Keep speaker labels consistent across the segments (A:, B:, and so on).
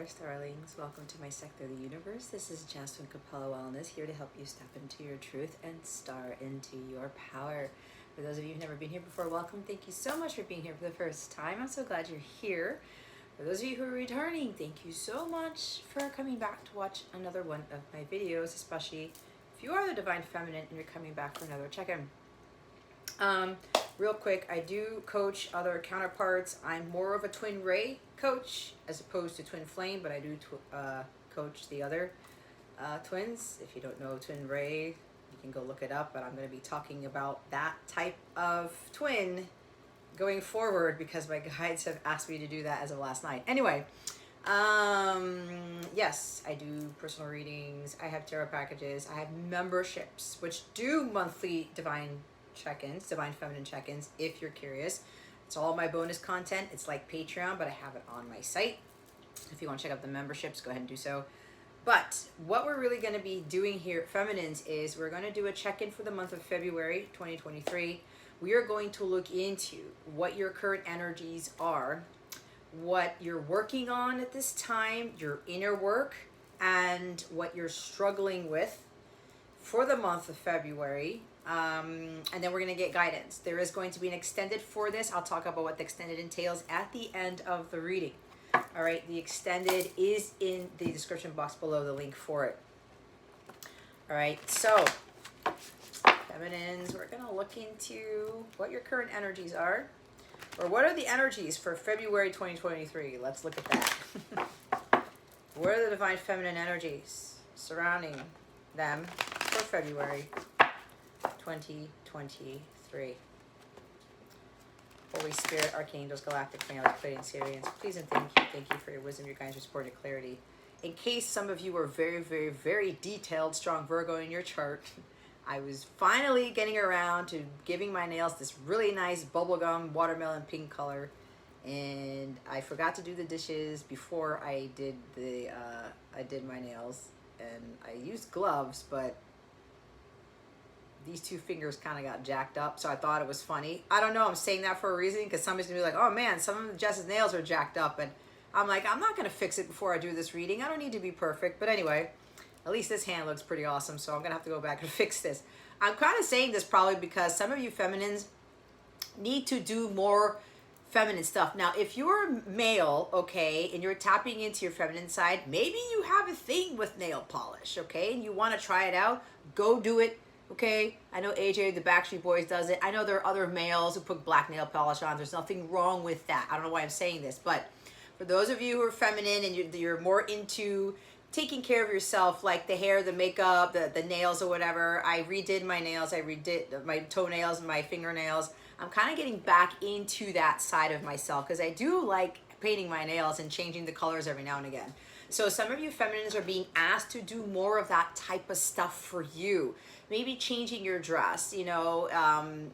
A: there, starlings. Welcome to my sector of the universe. This is Jasmine Capella Wellness, here to help you step into your truth and star into your power. For those of you who've never been here before, welcome. Thank you so much for being here for the first time. I'm so glad you're here. For those of you who are returning, thank you so much for coming back to watch another one of my videos, especially if you are the Divine Feminine and you're coming back for another check-in. Real quick, I do coach other counterparts. I'm more of a twin ray coach as opposed to twin flame, but I do coach the other twins. If you don't know twin ray, you can go look it up, but I'm going to be talking about that type of twin going forward because my guides have asked me to do that as of last night. Anyway, yes, I do personal readings. I have tarot packages. I have memberships, which do monthly divine check-ins, divine feminine check-ins, if you're curious. It's all my bonus content. It's like Patreon, but I have it on my site. If you want to check out the memberships, go ahead and do so. But what we're really going to be doing here at Feminines is we're going to do a check-in for the month of February 2023. We are going to look into what your current energies are, what you're working on at this time, your inner work, and what you're struggling with for the month of February. And then we're going to get guidance. There is going to be an extended for this. I'll talk about what the extended entails at the end of the reading. All right, the extended is in the description box below, the link for it. All right, so feminines, we're going to look into what your current energies are, or what are the energies for February 2023. Let's look at that. What are the divine feminine energies surrounding them for February 2023. Holy Spirit, Archangels, Galactic Families, Pleiadian, Sirians, please and thank you for your wisdom, your guidance, your support, and clarity. In case some of you are very, very, very detailed, strong Virgo in your chart, I was finally getting around to giving my nails this really nice bubblegum watermelon pink color, and I forgot to do the dishes before I did my nails, and I used gloves, but these two fingers kind of got jacked up, so I thought it was funny. I don't know, I'm saying that for a reason, because somebody's gonna be like, oh man, some of Jess's nails are jacked up, and I'm like, I'm not gonna fix it before I do this reading. I don't need to be perfect, but anyway, at least this hand looks pretty awesome, so I'm gonna have to go back and fix this. I'm kind of saying this probably because some of you feminines need to do more feminine stuff. Now, if you're male, okay, and you're tapping into your feminine side, maybe you have a thing with nail polish, okay, and you want to try it out, go do it. Okay, I know AJ, the Backstreet Boys, does it. I know there are other males who put black nail polish on. There's nothing wrong with that. I don't know why I'm saying this, but for those of you who are feminine and you're more into taking care of yourself, like the hair, the makeup, the nails or whatever. I redid my nails. I redid my toenails and my fingernails. I'm kind of getting back into that side of myself because I do like painting my nails and changing the colors every now and again. So some of you feminines are being asked to do more of that type of stuff for you. Maybe changing your dress, you know,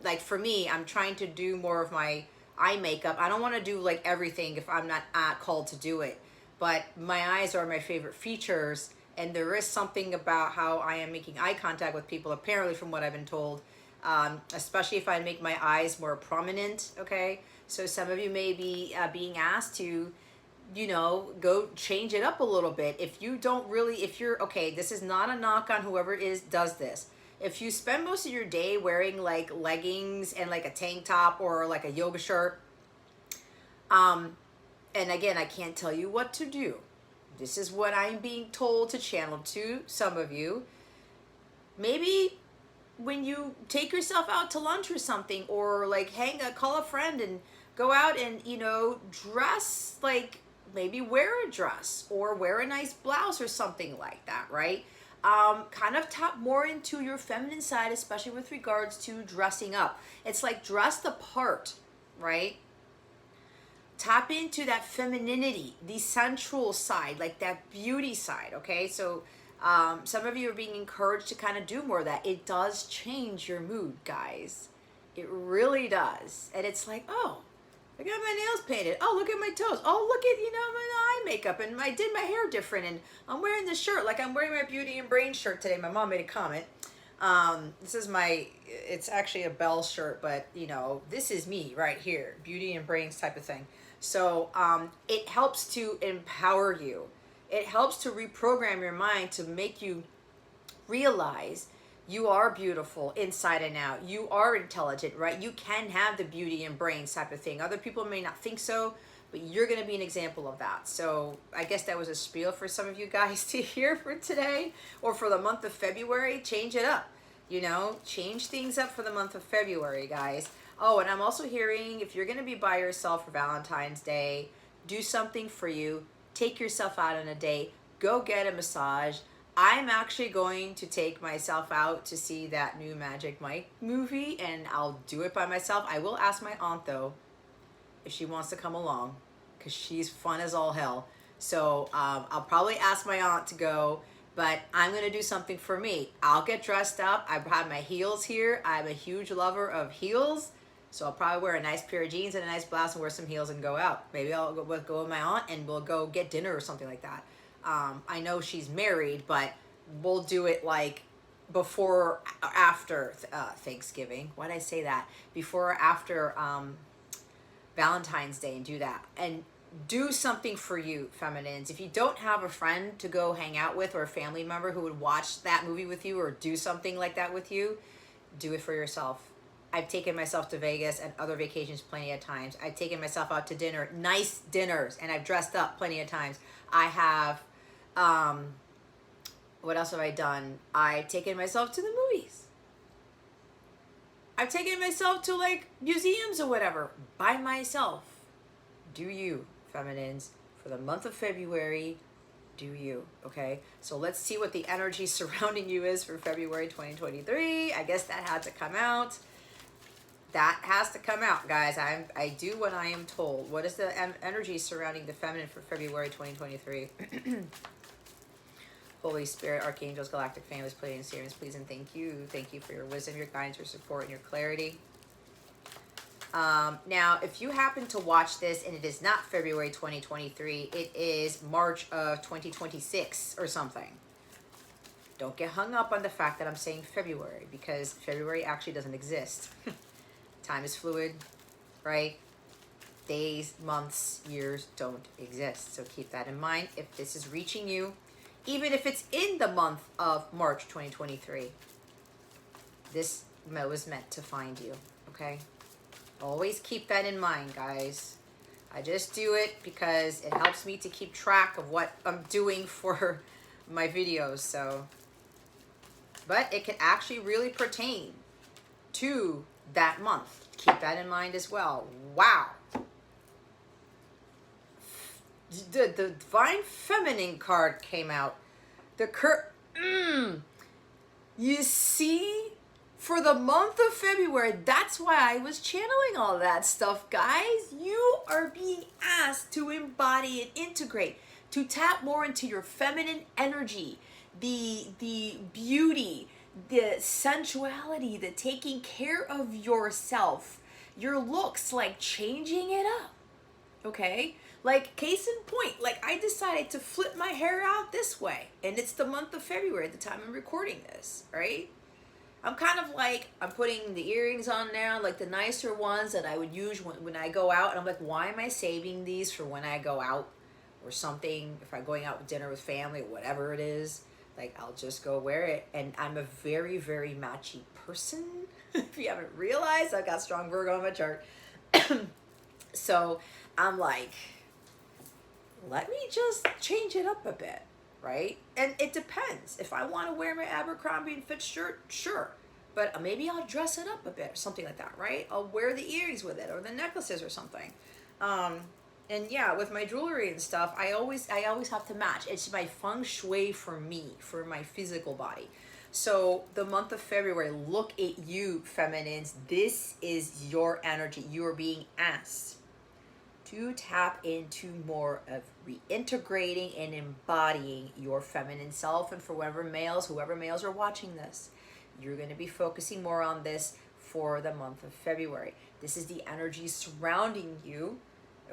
A: like for me, I'm trying to do more of my eye makeup. I don't want to do like everything if I'm not called to do it. But my eyes are my favorite features. And there is something about how I am making eye contact with people, apparently from what I've been told, especially if I make my eyes more prominent, okay? So some of you may be being asked to, you know, go change it up a little bit. If you don't really, if you're, okay, this is not a knock on whoever does this. If you spend most of your day wearing like leggings and like a tank top or like a yoga shirt, and again, I can't tell you what to do. This is what I'm being told to channel to some of you. Maybe when you take yourself out to lunch or something, or like call a friend and go out and, you know, dress like, maybe wear a dress or wear a nice blouse or something like that, right? Kind of tap more into your feminine side, especially with regards to dressing up. It's like dress the part, right? Tap into that femininity, the sensual side, like that beauty side, okay? So some of you are being encouraged to kind of do more of that. It does change your mood, guys. It really does. And it's like, oh, I got my nails painted. Oh, look at my toes. Oh, look at, you know, my eye makeup. And I did my hair different. And I'm wearing this shirt. Like I'm wearing my Beauty and Brain shirt today. My mom made a comment. This is it's actually a Bell shirt, but, you know, this is me right here. Beauty and Brains type of thing. So it helps to empower you. It helps to reprogram your mind to make you realize you are beautiful inside and out. You are intelligent, right? You can have the beauty and brains type of thing. Other people may not think so, but you're going to be an example of that. So I guess that was a spiel for some of you guys to hear for today or for the month of February. Change it up, you know, change things up for the month of February, guys. Oh, and I'm also hearing if you're going to be by yourself for Valentine's Day, do something for you. Take yourself out on a date. Go get a massage. I'm actually going to take myself out to see that new Magic Mike movie, and I'll do it by myself. I will ask my aunt, though, if she wants to come along, because she's fun as all hell. So I'll probably ask my aunt to go, but I'm going to do something for me. I'll get dressed up. I have my heels here. I'm a huge lover of heels, so I'll probably wear a nice pair of jeans and a nice blouse and wear some heels and go out. Maybe I'll go with my aunt and we'll go get dinner or something like that. I know she's married, but we'll do it like before or after Thanksgiving. Why did I say that? Before or after Valentine's Day, and do that. And do something for you, feminines. If you don't have a friend to go hang out with or a family member who would watch that movie with you or do something like that with you, do it for yourself. I've taken myself to Vegas and other vacations plenty of times. I've taken myself out to dinner, nice dinners, and I've dressed up plenty of times. I have, what else have I done? I've taken myself to the movies. I've taken myself to like museums or whatever by myself. Do you, feminines, for the month of February, do you, okay? So let's see what the energy surrounding you is for February 2023. I guess that had to come out. That has to come out, guys. I do what I am told. What is the energy surrounding the feminine for February 2023? Holy Spirit, Archangels, Galactic Families, Pleiadian Sirians, please and thank you. Thank you for your wisdom, your guidance, your support, and your clarity. Now, if you happen to watch this and it is not February 2023, it is March of 2026 or something. Don't get hung up on the fact that I'm saying February, because February actually doesn't exist. Time is fluid, right? Days, months, years don't exist. So keep that in mind. If this is reaching you, even if it's in the month of March 2023, this was meant to find you, okay? Always keep that in mind, guys. I just do it because it helps me to keep track of what I'm doing for my videos, so. But it can actually really pertain to that month. Keep that in mind as well. Wow. The Divine Feminine card came out. You see? For the month of February, that's why I was channeling all that stuff, guys. You are being asked to embody and integrate, to tap more into your feminine energy, the beauty, the sensuality, the taking care of yourself, your looks, like changing it up, okay? Like, case in point, like I decided to flip my hair out this way, and it's the month of February at the time I'm recording this, right? I'm kind of like, I'm putting the earrings on now, like the nicer ones that I would use when I go out. And I'm like, why am I saving these for when I go out or something? If I'm going out with dinner with family or whatever it is, like I'll just go wear it. And I'm a very, very matchy person. If you haven't realized, I've got strong Virgo on my chart. So I'm like, let me just change it up a bit. Right? And it depends. If I want to wear my Abercrombie and Fitch shirt, sure. But maybe I'll dress it up a bit or something like that, right? I'll wear the earrings with it or the necklaces or something. And yeah, with my jewelry and stuff, I always have to match. It's my feng shui for me, for my physical body. So the month of February, look at you, feminines. This is your energy. You are being asked to tap into more of reintegrating and embodying your feminine self. And for whoever males are watching this, you're going to be focusing more on this for the month of February. This is the energy surrounding you,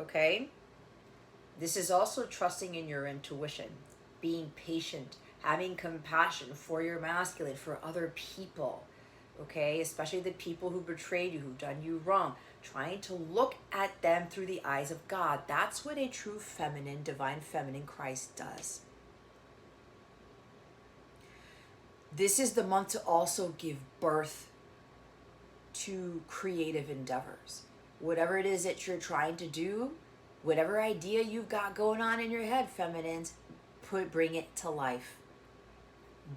A: okay? This is also trusting in your intuition, being patient, having compassion for your masculine, for other people, okay? Especially the people who betrayed you, who've done you wrong. Trying to look at them through the eyes of God. That's what a true feminine, divine feminine Christ does. This is the month to also give birth to creative endeavors. Whatever it is that you're trying to do, whatever idea you've got going on in your head, feminines, bring it to life.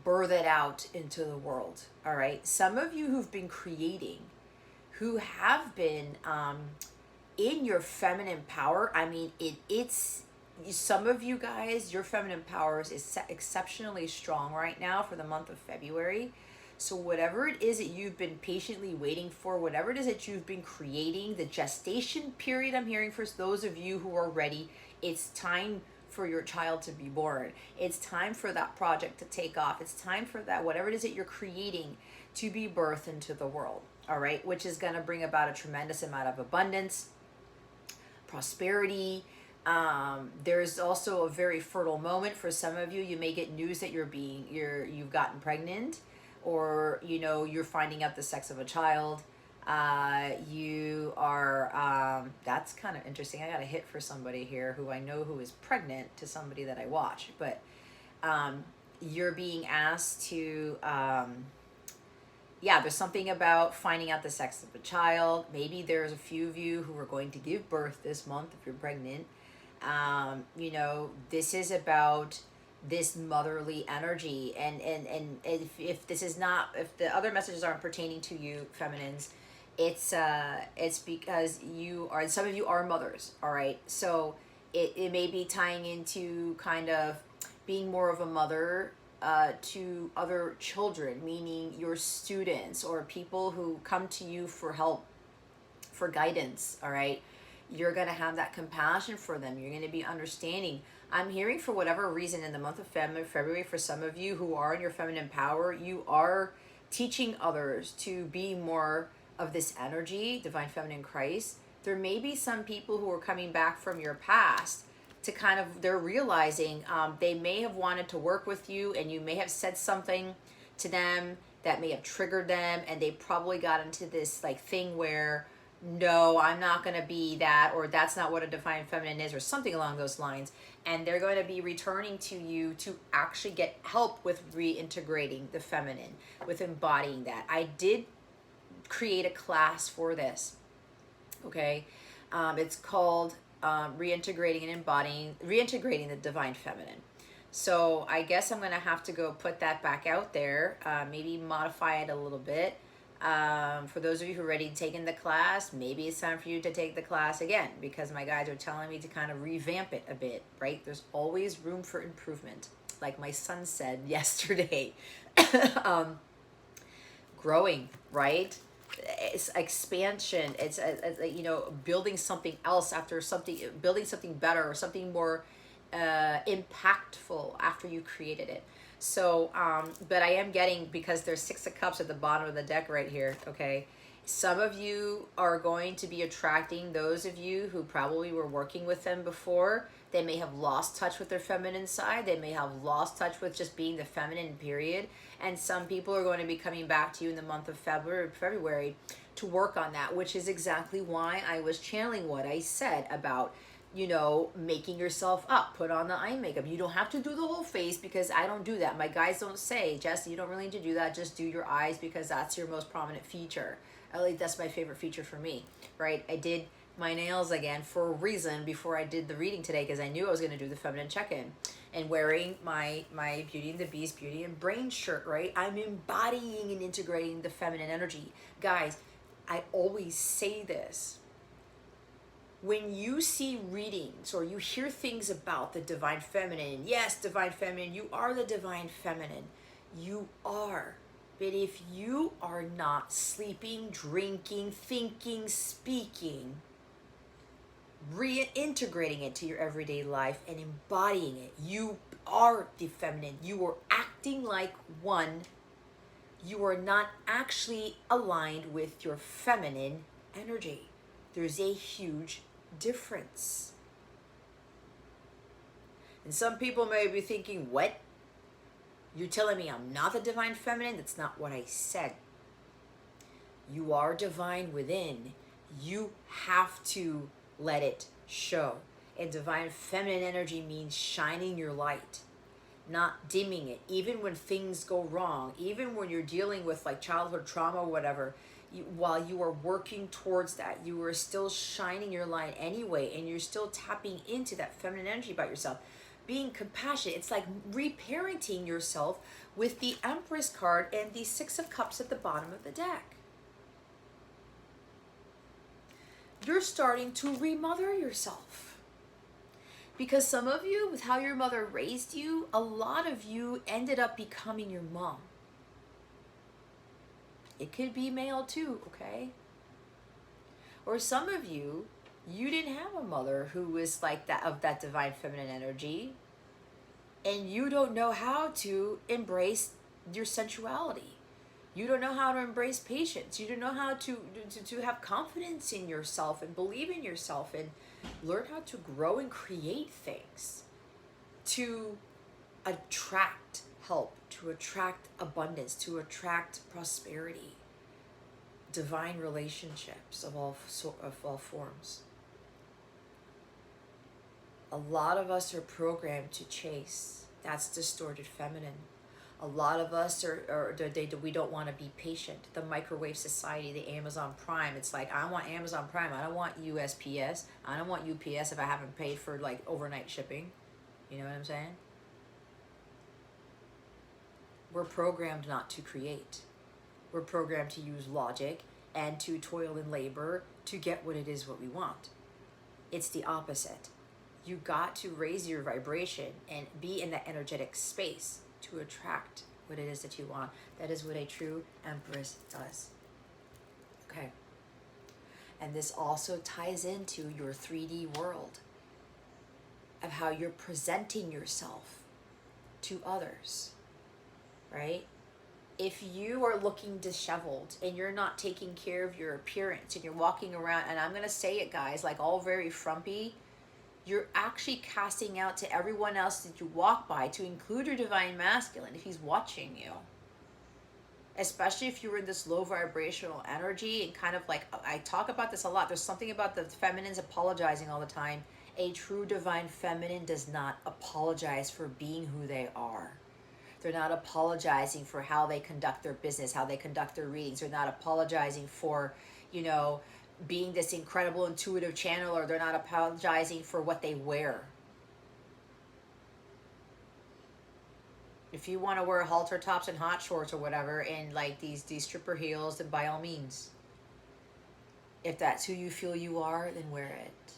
A: Birth it out into the world. All right. Some of you who've been creating, who have been in your feminine power. I mean, it's some of you guys, your feminine powers is exceptionally strong right now for the month of February. So whatever it is that you've been patiently waiting for, whatever it is that you've been creating, the gestation period, I'm hearing for those of you who are ready, it's time for your child to be born. It's time for that project to take off. It's time for that, whatever it is that you're creating, to be birthed into the world. All right, which is going to bring about a tremendous amount of abundance, prosperity. There's also a very fertile moment for some of you. You may get news that you've gotten pregnant, or you're finding out the sex of a child. You are that's kind of interesting. I got a hit for somebody here who I know who is pregnant to somebody that I watch, but you're being asked to there's something about finding out the sex of a child. Maybe there's a few of you who are going to give birth this month if you're pregnant. This is about this motherly energy, and if this is not, if the other messages aren't pertaining to you, feminines, it's because some of you are mothers. All right, so it may be tying into kind of being more of a mother to other children, meaning your students or people who come to you for help, for guidance. All right, you're going to have that compassion for them. You're going to be understanding. I'm hearing, for whatever reason, in the month of February, for some of you who are in your feminine power, you are teaching others to be more of this energy, divine feminine Christ. There may be some people who are coming back from your past to kind of, they're realizing they may have wanted to work with you, and you may have said something to them that may have triggered them, and they probably got into this like thing where, no, I'm not going to be that, or that's not what a divine feminine is, or something along those lines. And they're going to be returning to you to actually get help with reintegrating the feminine, with embodying that. I did create a class for this. Okay. It's called reintegrating the divine feminine. So I guess I'm going to have to go put that back out there, maybe modify it a little bit. For those of you who are already taken the class, maybe it's time for you to take the class again, because my guides are telling me to kind of revamp it a bit, right? There's always room for improvement. Like my son said yesterday, growing, right? It's expansion. It's building something else after something, building something better or something more impactful after you created it. So, but I am getting, because there's 6 of Cups at the bottom of the deck right here, okay? Some of you are going to be attracting those of you who probably were working with them before. They may have lost touch with their feminine side. They may have lost touch with just being the feminine, period. And some people are going to be coming back to you in the month of February to work on that, which is exactly why I was channeling what I said about making yourself up, put on the eye makeup. You don't have to do the whole face, because I don't do that. My guys don't say, Jess, you don't really need to do that. Just do your eyes, because that's your most prominent feature. At least that's my favorite feature for me, right? I did my nails again for a reason before I did the reading today, because I knew I was going to do the feminine check-in, and wearing my Beauty and the Beast Beauty and Brain shirt, right? I'm embodying and integrating the feminine energy. Guys, I always say this. When you see readings or you hear things about the divine feminine, yes, divine feminine, you are the divine feminine. You are. But if you are not sleeping, drinking, thinking, speaking, reintegrating it to your everyday life and embodying it, you are the feminine. You are acting like one. You are not actually aligned with your feminine energy. There's a huge difference. And some people may be thinking, what? You're telling me I'm not the divine feminine? That's not what I said. You are divine within. You have to let it show. And divine feminine energy means shining your light. not dimming it, even when things go wrong, even when you're dealing with like childhood trauma or whatever. While you are working towards that, you are still shining your light anyway, and you're still tapping into that feminine energy about yourself. Being compassionate, it's like reparenting yourself with the Empress card and the Six of Cups at the bottom of the deck. You're starting to remother yourself. Because some of you, with how your mother raised you, a lot of you ended up becoming your mom. It could be male too, okay? Or some of you, you didn't have a mother who was like that, of that divine feminine energy, and you don't know how to embrace your sensuality. You don't know how to embrace patience. You don't know how to have confidence in yourself and believe in yourself and learn how to grow and create things to attract help, to attract abundance, to attract prosperity, divine relationships of all forms. A lot of us are programmed to chase. That's distorted feminine. A lot of us we don't want to be patient. The microwave society, the Amazon Prime, it's like, I want Amazon Prime. I don't want USPS. I don't want UPS if I haven't paid for like overnight shipping. You know what I'm saying? We're programmed not to create. We're programmed to use logic and to toil and labor to get what it is what we want. It's the opposite. You got to raise your vibration and be in that energetic space to attract what it is that you want. That is what a true Empress does. Okay. And this also ties into your 3D world of how you're presenting yourself to others. Right? If you are looking disheveled and you're not taking care of your appearance and you're walking around, and I'm going to say it, guys, like all very frumpy, you're actually casting out to everyone else that you walk by, to include your divine masculine if he's watching you. Especially if you're in this low vibrational energy and kind of like, I talk about this a lot. There's something about the feminines apologizing all the time. A true divine feminine does not apologize for being who they are. They're not apologizing for how they conduct their business, how they conduct their readings. They're not apologizing for, you know, being this incredible intuitive channeler. They're not apologizing for what they wear. If you want to wear halter tops and hot shorts or whatever and like these stripper heels, then by all means. If that's who you feel you are, then wear it.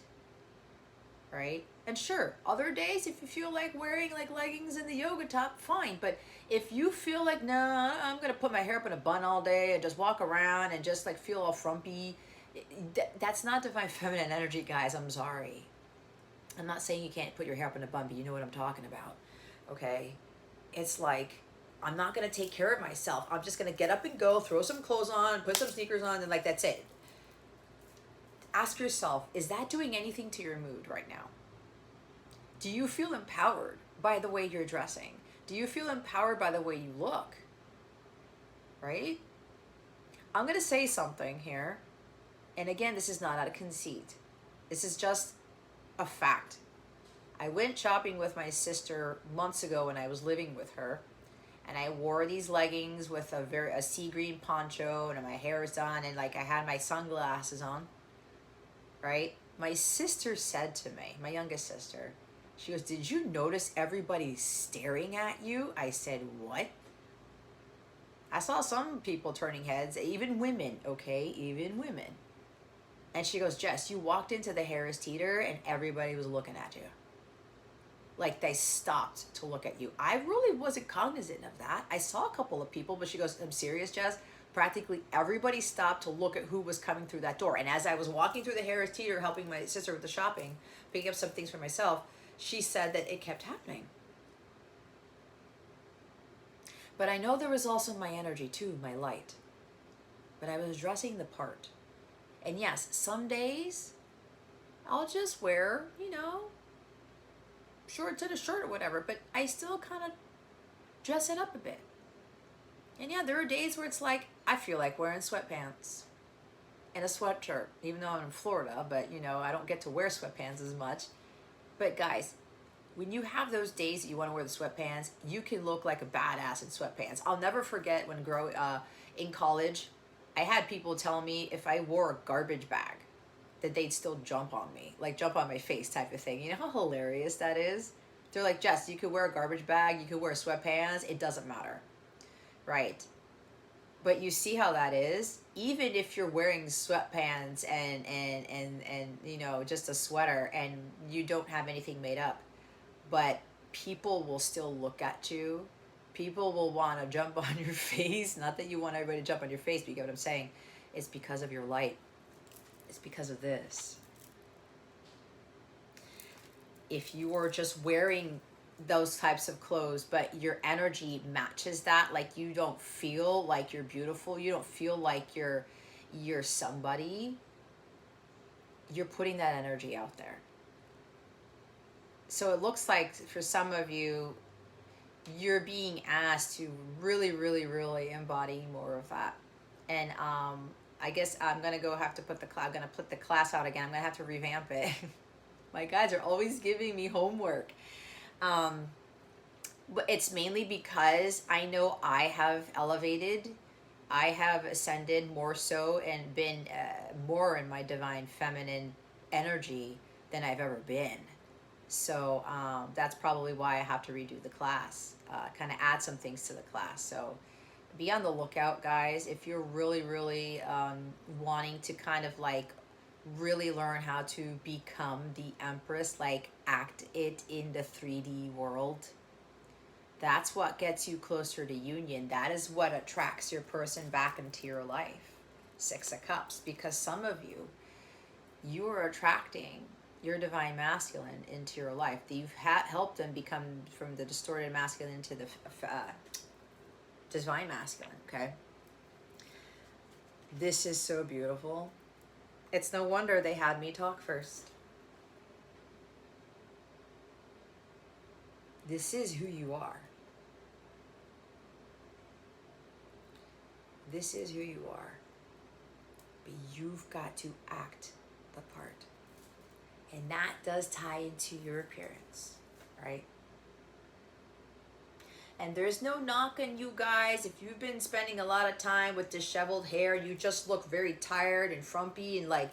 A: Right? And sure, other days, if you feel like wearing like leggings and the yoga top, fine. But if you feel like, no, I'm going to put my hair up in a bun all day and just walk around and just like feel all frumpy, that's not divine feminine energy, guys. I'm sorry. I'm not saying you can't put your hair up in a bun, but you know what I'm talking about. Okay? It's like, I'm not going to take care of myself. I'm just going to get up and go, throw some clothes on, put some sneakers on, and like, that's it. Ask yourself, is that doing anything to your mood right now? Do you feel empowered by the way you're dressing? Do you feel empowered by the way you look? Right? I'm going to say something here. And again, this is not out of conceit. This is just a fact. I went shopping with my sister months ago when I was living with her. And I wore these leggings with a sea green poncho, and my hair is done, and like I had my sunglasses on. Right? My sister said to me, my youngest sister, she goes, "Did you notice everybody staring at you?" I said, "What?" I saw some people turning heads, even women, okay? Even women. And she goes, "Jess, you walked into the Harris Teeter and everybody was looking at you. Like they stopped to look at you." I really wasn't cognizant of that. I saw a couple of people, but she goes, "I'm serious, Jess. Practically everybody stopped to look at who was coming through that door." And as I was walking through the Harris Teeter, helping my sister with the shopping, picking up some things for myself, she said that it kept happening. But I know there was also my energy too, my light. But I was dressing the part. And yes, some days I'll just wear, you know, shorts and a shirt or whatever, but I still kind of dress it up a bit. And yeah, there are days where it's like, I feel like wearing sweatpants and a sweatshirt, even though I'm in Florida, but you know, I don't get to wear sweatpants as much. But guys, when you have those days that you want to wear the sweatpants, you can look like a badass in sweatpants. I'll never forget when in college, I had people tell me if I wore a garbage bag, that they'd still jump on me, like jump on my face type of thing. You know how hilarious that is? They're like, Jess, you could wear a garbage bag, you could wear sweatpants, it doesn't matter, right? But you see how that is? Even if you're wearing sweatpants and you know, just a sweater and you don't have anything made up, but people will still look at you. People will want to jump on your face. Not that you want everybody to jump on your face, but you get what I'm saying. It's because of your light. It's because of this. If you are just wearing those types of clothes, but your energy matches that, like you don't feel like you're beautiful, you don't feel like you're somebody, you're putting that energy out there. So it looks like for some of you, you're being asked to really, really, really embody more of that. And I guess I'm gonna have to put the class out again. I'm gonna have to revamp it. My guides are always giving me homework. But it's mainly because I know I have elevated, I have ascended more so and been more in my divine feminine energy than I've ever been. So that's probably why I have to redo the class, kind of add some things to the class. So be on the lookout, guys. If you're really, really wanting to kind of like really learn how to become the Empress, like act it in the 3D world, that's what gets you closer to union. That is what attracts your person back into your life. 6 of Cups. Because some of you are attracting your divine masculine into your life. You've helped them become from the distorted masculine into the divine masculine, okay? This is so beautiful. It's no wonder they had me talk first. This is who you are. This is who you are. But you've got to act the part. And that does tie into your appearance, right? And there's no knocking you guys. If you've been spending a lot of time with disheveled hair, you just look very tired and frumpy and like,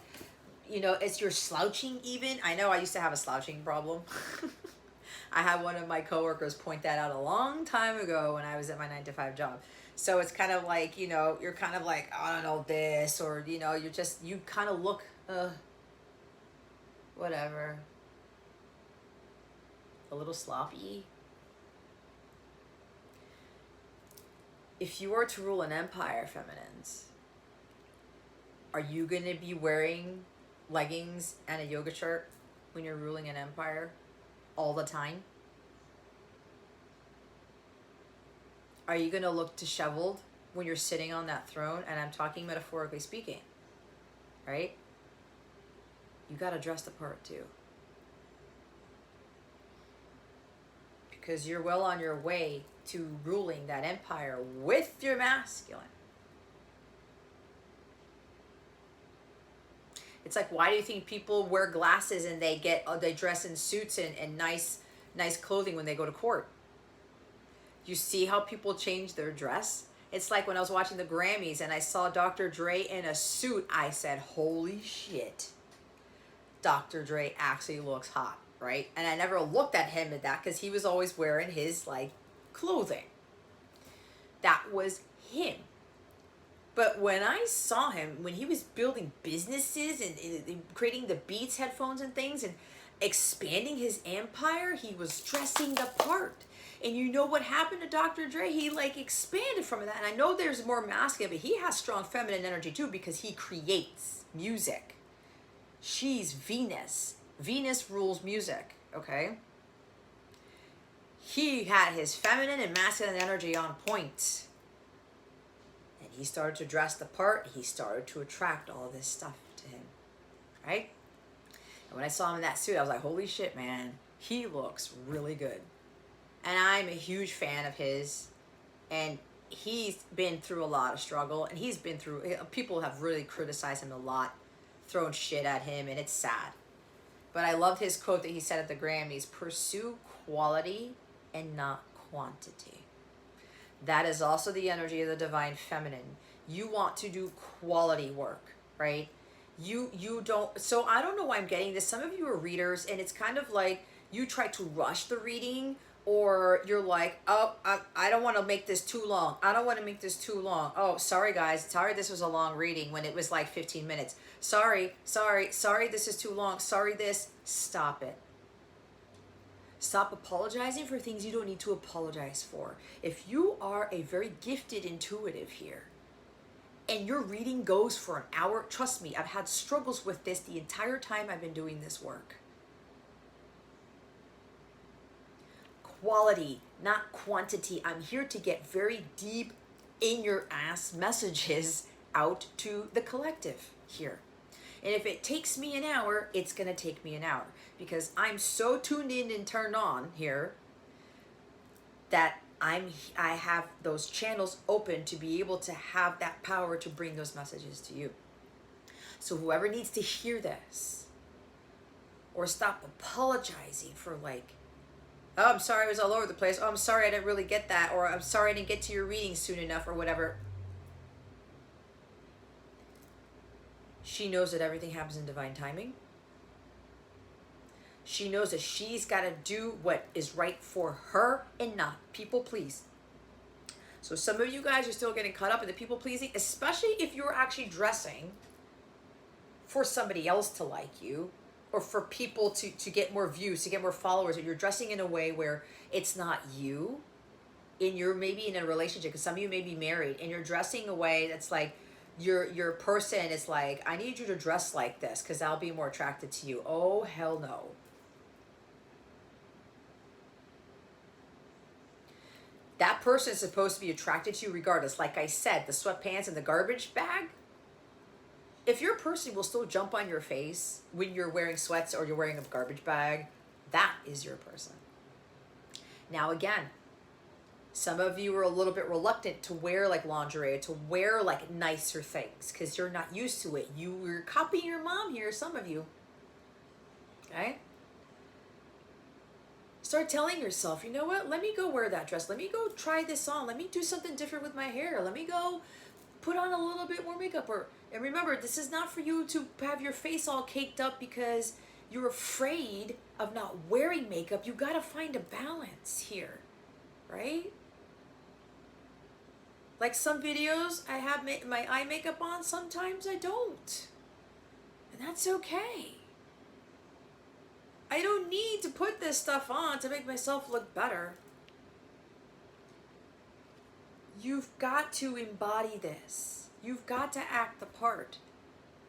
A: you know, it's you're slouching even. I know I used to have a slouching problem. I had one of my coworkers point that out a long time ago when I was at my 9-to-5 job. So it's kind of like, you know, you're kind of like, I don't know, this, or, you know, you kind of look, whatever. A little sloppy. If you are to rule an empire, feminines, are you going to be wearing leggings and a yoga shirt when you're ruling an empire all the time? Are you going to look disheveled when you're sitting on that throne? And I'm talking metaphorically speaking, right? You got to dress the part too. Because you're well on your way to ruling that empire with your masculine. It's like, why do you think people wear glasses and they dress in suits and nice clothing when they go to court? You see how people change their dress? It's like when I was watching the Grammys and I saw Dr. Dre in a suit, I said, holy shit. Dr. Dre actually looks hot, right? And I never looked at him at that because he was always wearing his like clothing. That was him. But when I saw him, when he was building businesses and creating the Beats headphones and things and expanding his empire, he was dressing the part. And you know what happened to Dr. Dre? He like expanded from that. And I know there's more masculine, but he has strong feminine energy too because he creates music. She's Venus. Venus rules music, okay? He had his feminine and masculine energy on point. And he started to dress the part. He started to attract all of this stuff to him, right? And when I saw him in that suit, I was like, holy shit, man. He looks really good. And I'm a huge fan of his. And he's been through a lot of struggle. And he's been through, people have really criticized him a lot, thrown shit at him, and it's sad. But I loved his quote that he said at the Grammys: pursue quality and not quantity. That is also the energy of the divine feminine. You want to do quality work, right? You don't. So I don't know why I'm getting this. Some of you are readers, and it's kind of like you try to rush the reading, or you're like, oh, I don't want to make this too long. I don't want to make this too long. Oh, sorry guys. Sorry this was a long reading when it was like 15 minutes. Sorry, this is too long. Sorry this. Stop it. Stop apologizing for things you don't need to apologize for. If you are a very gifted intuitive here, and your reading goes for an hour, trust me, I've had struggles with this the entire time I've been doing this work. Quality, not quantity. I'm here to get very deep in your ass messages out to the collective here. And if it takes me an hour, it's going to take me an hour, because I'm so tuned in and turned on here that I have those channels open to be able to have that power to bring those messages to you. So whoever needs to hear this, or stop apologizing for like, oh, I'm sorry I was all over the place. Oh, I'm sorry I didn't really get that. Or I'm sorry I didn't get to your reading soon enough, or whatever. She knows that everything happens in divine timing. She knows that she's got to do what is right for her and not people please. So some of you guys are still getting caught up in the people pleasing, especially if you're actually dressing for somebody else to like you, or for people to get more views, to get more followers, or you're dressing in a way where it's not you, and you're maybe in a relationship, because some of you may be married, and you're dressing a way that's like, your person is like, I need you to dress like this because I'll be more attracted to you. Oh, hell no. That person is supposed to be attracted to you regardless. Like I said, the sweatpants and the garbage bag. If your person will still jump on your face when you're wearing sweats or you're wearing a garbage bag, that is your person. Now again, some of you are a little bit reluctant to wear like lingerie, to wear like nicer things, because you're not used to it. You're copying your mom here, some of you. Okay? Start telling yourself, you know what? Let me go wear that dress. Let me go try this on. Let me do something different with my hair. Let me go put on a little bit more makeup. And remember, this is not for you to have your face all caked up because you're afraid of not wearing makeup. You got to find a balance here, right? Like some videos, I have my eye makeup on. Sometimes I don't. And that's okay. I don't need to put this stuff on to make myself look better. You've got to embody this. You've got to act the part.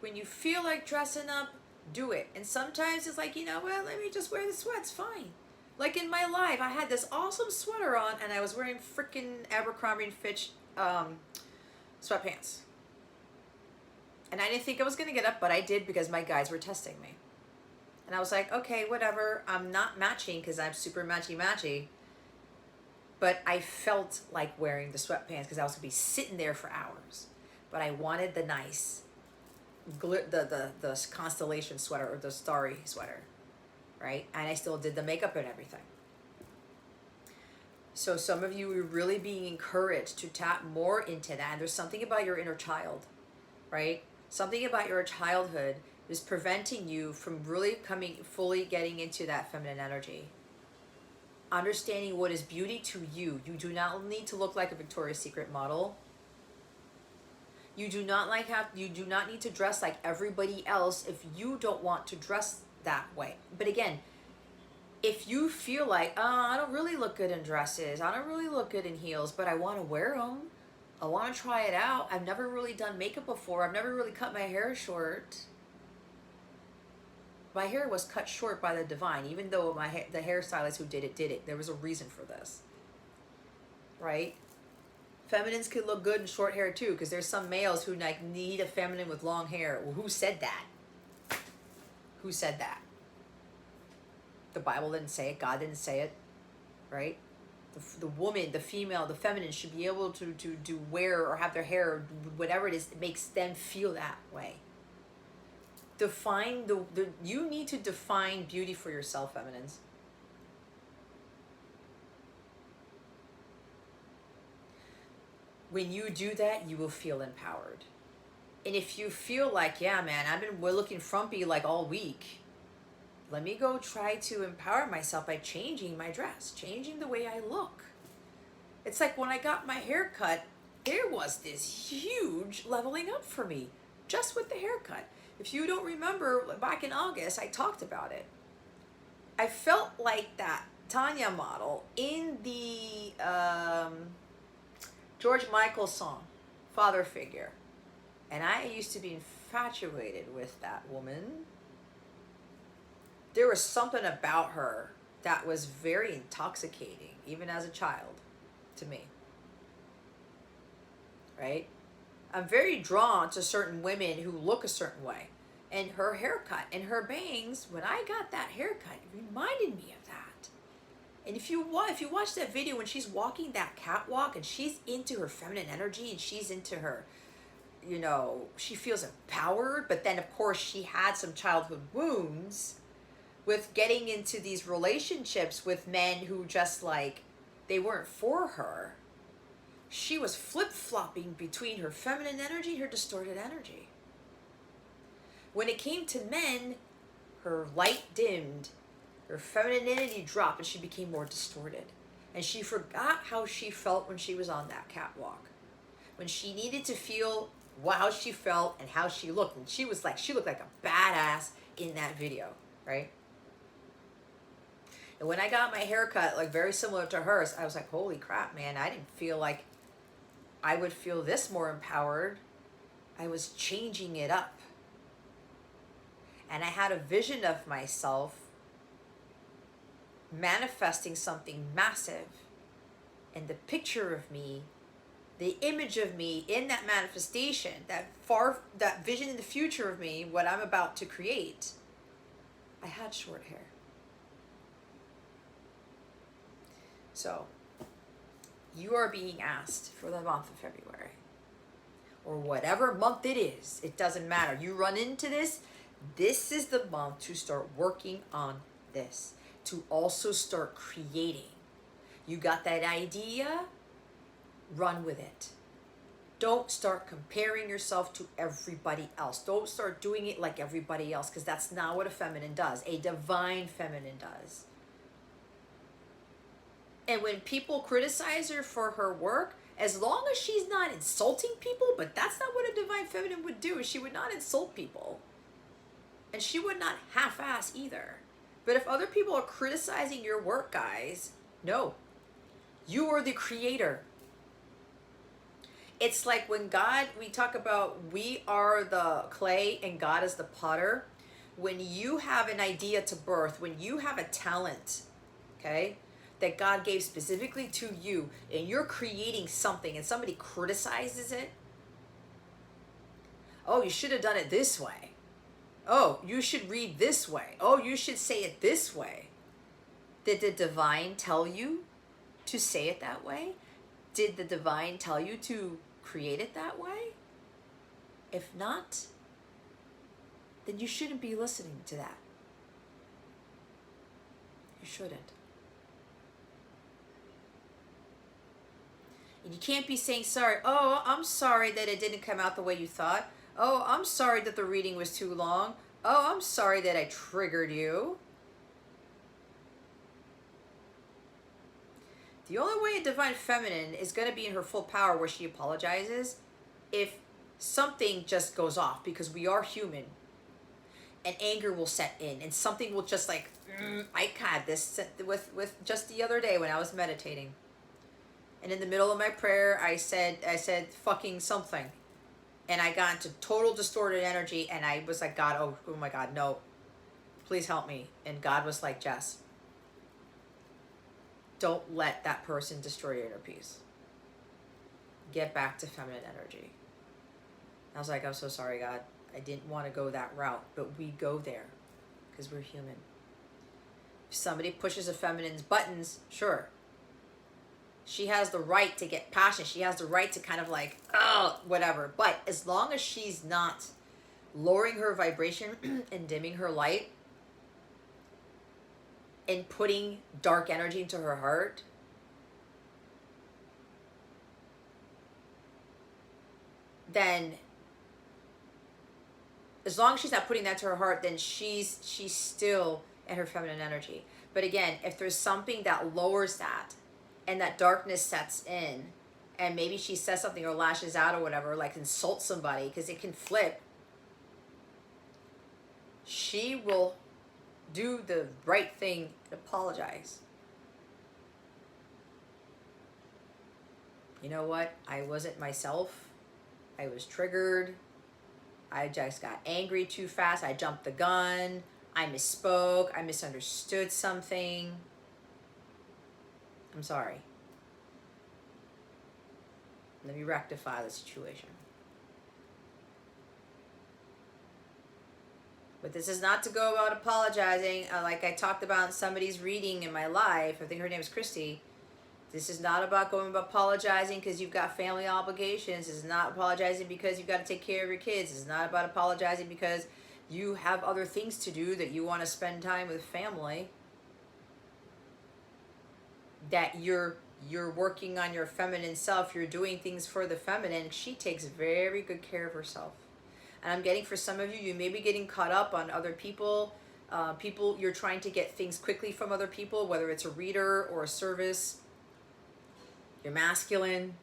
A: When you feel like dressing up, do it. And sometimes it's like, you know what, let me just wear the sweats, fine. Like in my life, I had this awesome sweater on and I was wearing freaking Abercrombie & Fitch sweatpants. And I didn't think I was going to get up, but I did because my guys were testing me. And I was like, okay, whatever. I'm not matching because I'm super matchy-matchy. But I felt like wearing the sweatpants because I was going to be sitting there for hours. But I wanted the nice, the constellation sweater or the starry sweater, right? And I still did the makeup and everything. So some of you are really being encouraged to tap more into that. And there's something about your inner child, right? Something about your childhood is preventing you from really fully getting into that feminine energy. Understanding what is beauty to you. You do not need to look like a Victoria's Secret model. You do not need to dress like everybody else if you don't want to dress that way. But again, if you feel like, oh, I don't really look good in dresses, I don't really look good in heels, but I want to wear them, I want to try it out, I've never really done makeup before, I've never really cut my hair short. My hair was cut short by the divine, even though the hairstylist who did it. There was a reason for this, right? Feminines could look good in short hair too, because there's some males who like need a feminine with long hair. Well, who said that? Who said that? The Bible didn't say it. God didn't say it, right? The woman, the female, the feminine should be able to wear or have their hair, whatever it is, that makes them feel that way. define you need to define beauty for yourself, feminines. When you do that, you will feel empowered. And if you feel like, yeah, man, we're looking frumpy like all week, let me go try to empower myself by changing my dress, changing the way I look. It's like when I got my hair cut, there was this huge leveling up for me just with the haircut. If you don't remember, back in August, I talked about it. I felt like that Tanya model in the George Michael song, Father Figure. And I used to be infatuated with that woman. There was something about her that was very intoxicating, even as a child, to me. Right? I'm very drawn to certain women who look a certain way. And her haircut and her bangs, when I got that haircut, it reminded me of that. And if you watch that video when she's walking that catwalk and she's into her feminine energy and she's into her, you know, she feels empowered, but then of course she had some childhood wounds with getting into these relationships with men who just like, they weren't for her. She was flip-flopping between her feminine energy and her distorted energy. When it came to men, her light dimmed, her femininity dropped, and she became more distorted. And she forgot how she felt when she was on that catwalk. When she needed to feel how she felt and how she looked. And she looked like a badass in that video, right? And when I got my haircut, like very similar to hers, I was like, holy crap, man, I didn't feel like I would feel this more empowered. I was changing it up. And I had a vision of myself manifesting something massive. And the picture of me, the image of me in that manifestation, that vision in the future of me, what I'm about to create, I had short hair. So, you are being asked for the month of February, or whatever month it is. It doesn't matter. You run into this. This is the month to start working on this, to also start creating. You got that idea? Run with it. Don't start comparing yourself to everybody else. Don't start doing it like everybody else, because that's not what a feminine does. A divine feminine does. And when people criticize her for her work, as long as she's not insulting people, but that's not what a divine feminine would do. She would not insult people. And she would not half-ass either. But if other people are criticizing your work, guys, no. You are the creator. It's like when God, we talk about we are the clay and God is the potter. When you have an idea to birth, when you have a talent, okay, that God gave specifically to you, and you're creating something and somebody criticizes it, oh, you should have done it this way. Oh, you should read this way. Oh, you should say it this way. Did the divine tell you to say it that way? Did the divine tell you to create it that way? If not, then you shouldn't be listening to that. You shouldn't. And you can't be saying sorry. Oh, I'm sorry that it didn't come out the way you thought. Oh, I'm sorry that the reading was too long. Oh, I'm sorry that I triggered you. The only way a divine feminine is going to be in her full power where she apologizes if something just goes off, because we are human. And anger will set in, and something will just like, I had this with just the other day when I was meditating. And in the middle of my prayer, I said fucking something. And I got into total distorted energy, and I was like, God, oh my God, no. Please help me. And God was like, Jess, don't let that person destroy your inner peace. Get back to feminine energy. I was like, I'm so sorry, God. I didn't want to go that route, but we go there because we're human. If somebody pushes a feminine's buttons, sure. She has the right to get passionate. She has the right to kind of like, whatever. But as long as she's not lowering her vibration and dimming her light and putting dark energy into her heart, then as long as she's not putting that to her heart, then she's still in her feminine energy. But again, if there's something that lowers that and that darkness sets in, and maybe she says something or lashes out or whatever, like insults somebody, because it can flip, she will do the right thing and apologize. You know what? I wasn't myself. I was triggered. I just got angry too fast. I jumped the gun. I misspoke. I misunderstood something. I'm sorry. Let me rectify the situation. But this is not to go about apologizing. Like I talked about in somebody's reading in my life, I think her name is Christy. This is not about going about apologizing because you've got family obligations. This is not apologizing because you've got to take care of your kids. This is not about apologizing because you have other things to do, that you want to spend time with family. That you're working on your feminine self. You're doing things for the feminine. She takes very good care of herself. And I'm getting, for some of you, you may be getting caught up on other people. You're trying to get things quickly from other people, whether it's a reader or a service. You're masculine.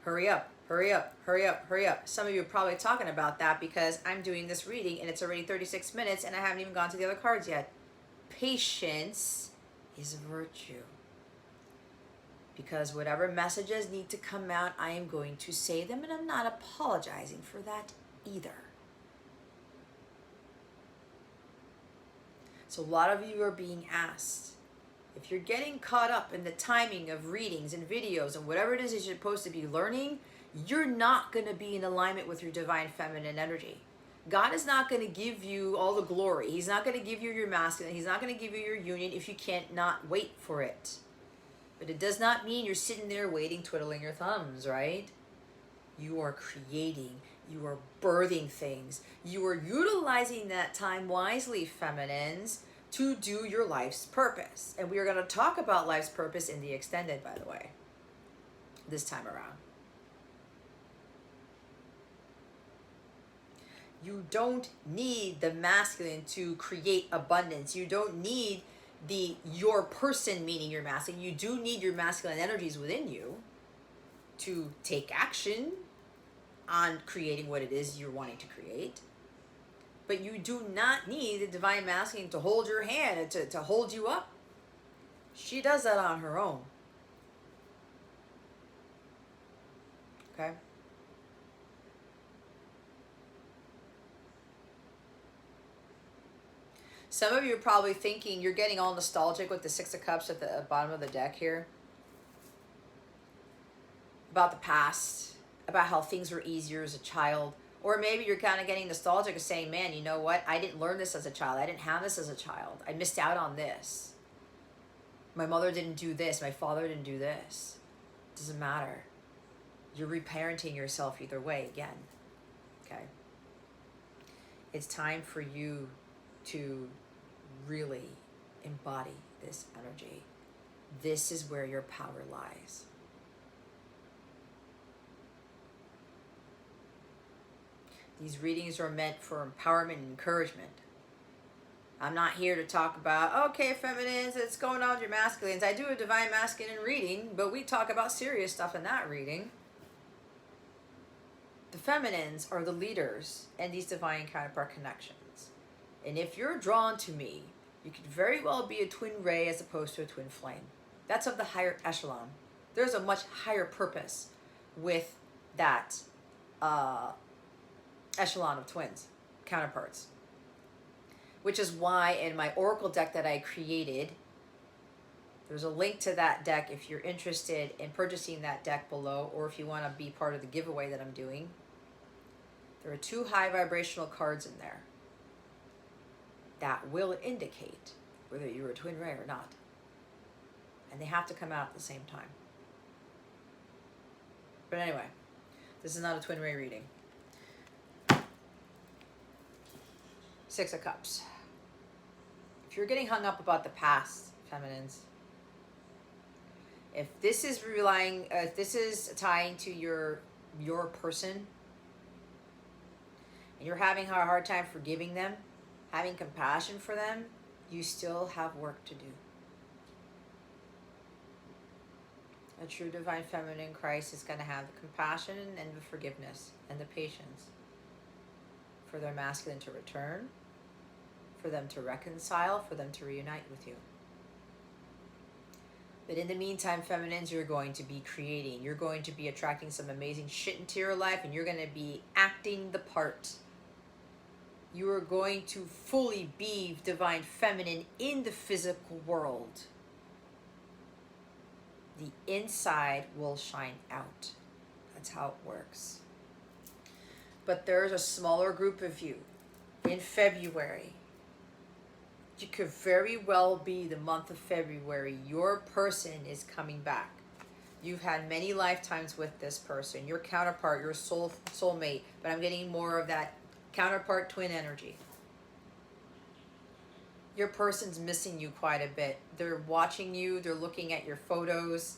A: Hurry up, hurry up, hurry up, hurry up. Some of you are probably talking about that because I'm doing this reading and it's already 36 minutes and I haven't even gone to the other cards yet. Patience is a virtue. Because whatever messages need to come out, I am going to say them, and I'm not apologizing for that either. So a lot of you are being asked, if you're getting caught up in the timing of readings and videos and whatever it is you're supposed to be learning, you're not going to be in alignment with your divine feminine energy. God is not going to give you all the glory. He's not going to give you your masculine. He's not going to give you your union if you can't not wait for it. But it does not mean you're sitting there waiting, twiddling your thumbs, right? You are creating. You are birthing things. You are utilizing that time wisely, feminines, to do your life's purpose. And we are going to talk about life's purpose in the extended, by the way, this time around. You don't need the masculine to create abundance. You don't need your person, meaning your masculine. You do need your masculine energies within you to take action on creating what it is you're wanting to create. But you do not need the divine masculine to hold your hand and to hold you up. She does that on her own. Okay? Some of you are probably thinking, you're getting all nostalgic with the Six of Cups at the bottom of the deck here. About the past, about how things were easier as a child. Or maybe you're kind of getting nostalgic and saying, man, you know what? I didn't learn this as a child. I didn't have this as a child. I missed out on this. My mother didn't do this. My father didn't do this. It doesn't matter. You're reparenting yourself either way again. Okay? It's time for you to really embody this energy. This is where your power lies. These readings are meant for empowerment and encouragement. I'm not here to talk about, okay, feminines, it's going on with your masculines. I do a divine masculine reading, but we talk about serious stuff in that reading. The feminines are the leaders in these divine counterpart connections. And if you're drawn to me, you could very well be a twin ray as opposed to a twin flame. That's of the higher echelon. There's a much higher purpose with that echelon of twins, counterparts. Which is why in my oracle deck that I created, there's a link to that deck if you're interested in purchasing that deck below, or if you want to be part of the giveaway that I'm doing. There are 2 high vibrational cards in there that will indicate whether you're a twin ray or not. And they have to come out at the same time. But anyway, this is not a twin ray reading. Six of Cups. If you're getting hung up about the past, feminines, if this is this is tying to your person, and you're having a hard time forgiving them, having compassion for them, you still have work to do. A true divine feminine Christ is going to have the compassion and the forgiveness and the patience for their masculine to return, for them to reconcile, for them to reunite with you. But in the meantime, feminines, you're going to be creating. You're going to be attracting some amazing shit into your life, and you're going to be acting the part. You are going to fully be divine feminine in the physical world. The inside will shine out. That's how it works. But there's a smaller group of you in February. You could very well be the month of February. Your person is coming back. You've had many lifetimes with this person, your counterpart, your soulmate, but I'm getting more of that counterpart twin energy. Your person's missing you quite a bit. They're watching you. They're looking at your photos,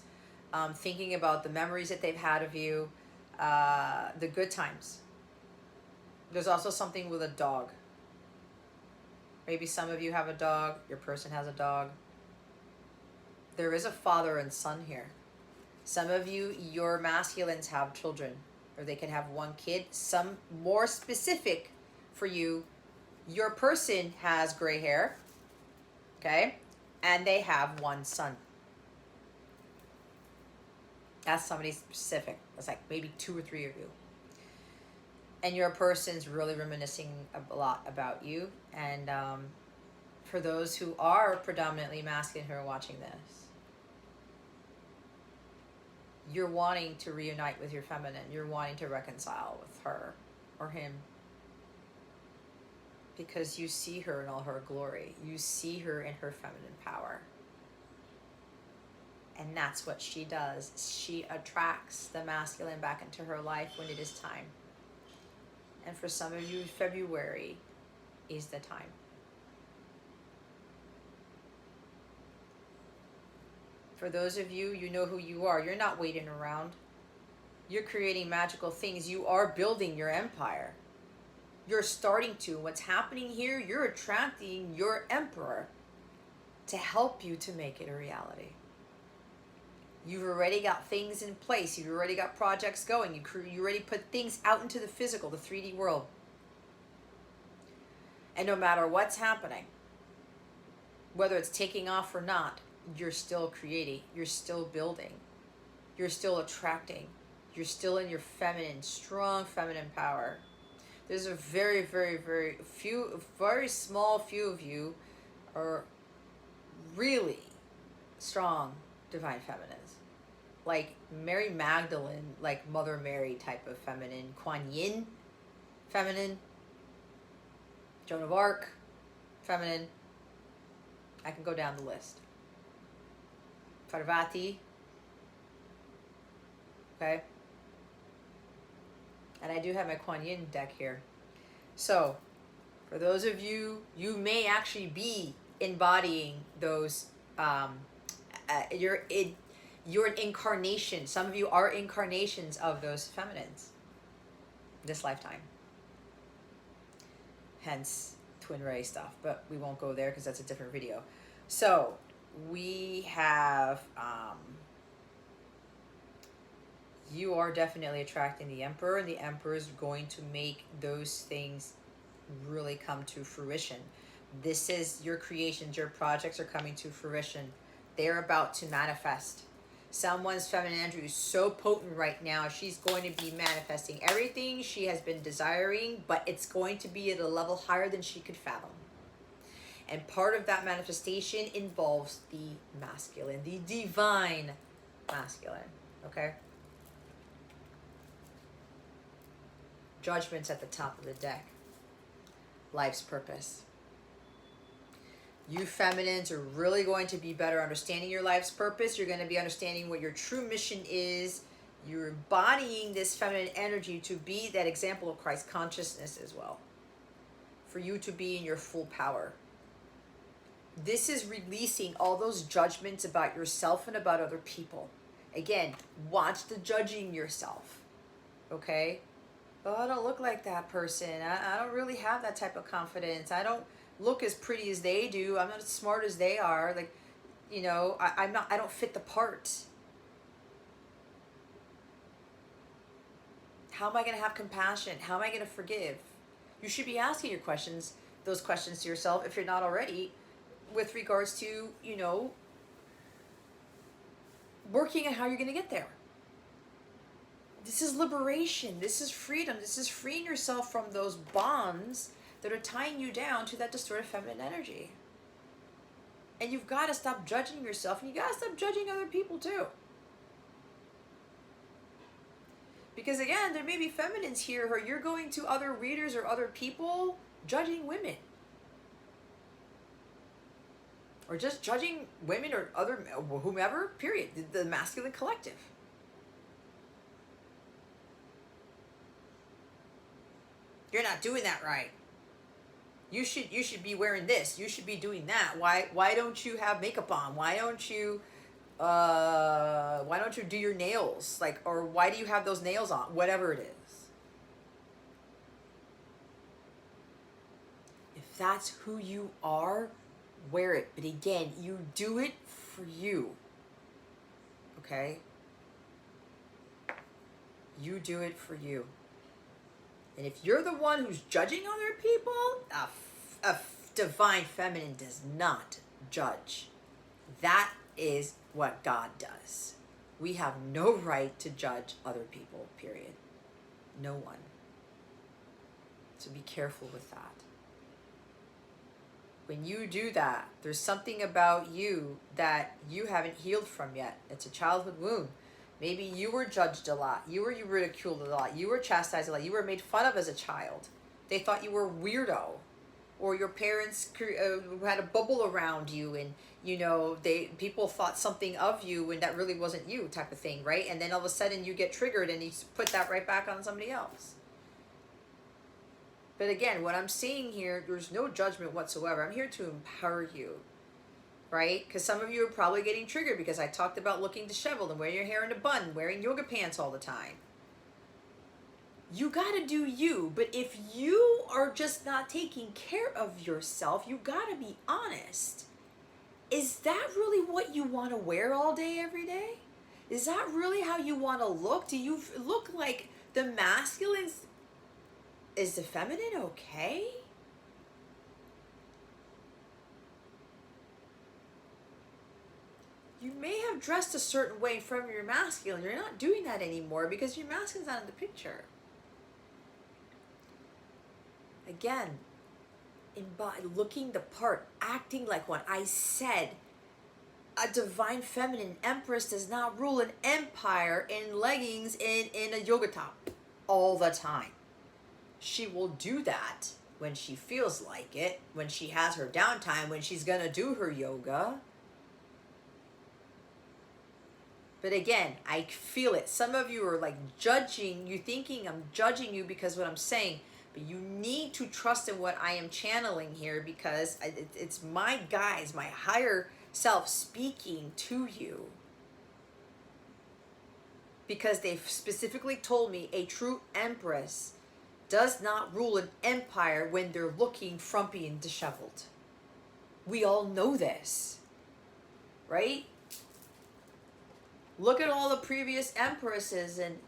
A: thinking about the memories that they've had of you, the good times. There's also something with a dog. Maybe some of you have a dog. Your person has a dog. There is a father and son here. Some of you, your masculines have children, or they can have one kid. Some more specific for you, your person has gray hair. Okay, and they have one son. That's somebody specific. It's like maybe 2 or 3 of you. And your person's really reminiscing a lot about you. And for those who are predominantly masculine who are watching this, you're wanting to reunite with your feminine. You're wanting to reconcile with her or him. Because you see her in all her glory. You see her in her feminine power. And that's what she does. She attracts the masculine back into her life when it is time. And for some of you, February is the time. For those of you, you know who you are. You're not waiting around. You're creating magical things. You are building your empire. You're starting to. What's happening here, you're attracting your emperor to help you to make it a reality. You've already got things in place. You've already got projects going. You already put things out into the physical, the 3D world. And no matter what's happening, whether it's taking off or not, you're still creating. You're still building. You're still attracting. You're still in your feminine, strong feminine power. There's a very, very, very small few of you are really strong divine feminines. Like Mary Magdalene, like Mother Mary type of feminine. Kuan Yin, feminine. Joan of Arc, feminine. I can go down the list. Parvati. Okay. And I do have my Kuan Yin deck here. So, for those of you, you may actually be embodying those, you're an incarnation. Some of you are incarnations of those feminines this lifetime. Hence, twin ray stuff. But we won't go there because that's a different video. So, we have... you are definitely attracting the emperor, and the emperor is going to make those things really come to fruition. This is your creations, your projects are coming to fruition. They're about to manifest. Someone's feminine energy is so potent right now. She's going to be manifesting everything she has been desiring, but it's going to be at a level higher than she could fathom. And part of that manifestation involves the masculine, the divine masculine, okay? Judgment's at the top of the deck. Life's purpose. You feminines are really going to be better understanding your life's purpose. You're going to be understanding what your true mission is. You're embodying this feminine energy to be that example of Christ consciousness as well. for you to be in your full power. This is releasing all those judgments about yourself and about other people. Again, watch the judging yourself. Okay? Oh, I don't look like that person. I don't really have that type of confidence. I don't look as pretty as they do. I'm not as smart as they are. Like, you know, I don't fit the part. How am I going to have compassion? How am I going to forgive? You should be asking those questions to yourself, if you're not already, with regards to, you know, working on how you're going to get there. This is liberation. This is freedom. This is freeing yourself from those bonds that are tying you down to that distorted feminine energy. And you've got to stop judging yourself, and you got to stop judging other people too. Because again, there may be feminines here where you're going to other readers or other people judging women. Or just judging women or other, whomever, period. The masculine collective. You're not doing that right. You should be wearing this. You should be doing that. Why don't you have makeup on? Why don't you do your nails? Like, or why do you have those nails on? Whatever it is. If that's who you are, wear it. But again, you do it for you. Okay? You do it for you. And if you're the one who's judging other people, a divine feminine does not judge. That is what God does. We have no right to judge other people, period. No one. So be careful with that. When you do that, there's something about you that you haven't healed from yet. It's a childhood wound. Maybe you were judged a lot. You were ridiculed a lot. You were chastised a lot. You were made fun of as a child. They thought you were weirdo. Or your parents had a bubble around you, and, you know, people thought something of you and that really wasn't you, type of thing, right? And then all of a sudden you get triggered and you put that right back on somebody else. But again, what I'm seeing here, there's no judgment whatsoever. I'm here to empower you. Right? Because some of you are probably getting triggered because I talked about looking disheveled and wearing your hair in a bun, wearing yoga pants all the time. You gotta do you, but if you are just not taking care of yourself, you gotta be honest. Is that really what you want to wear all day, every day? Is that really how you want to look? Do you look like the masculine? Is the feminine okay? You may have dressed a certain way from your masculine. You're not doing that anymore because your masculine's not in the picture. Again, looking the part, acting like one. I said a divine feminine empress does not rule an empire in leggings and in a yoga top all the time. She will do that when she feels like it, when she has her downtime, when she's going to do her yoga. But again, I feel it. Some of you are like judging. You thinking I'm judging you because of what I'm saying. But you need to trust in what I am channeling here, because it's my guides, my higher self speaking to you. Because they've specifically told me a true empress does not rule an empire when they're looking frumpy and disheveled. We all know this, right? Look at all the previous empresses, and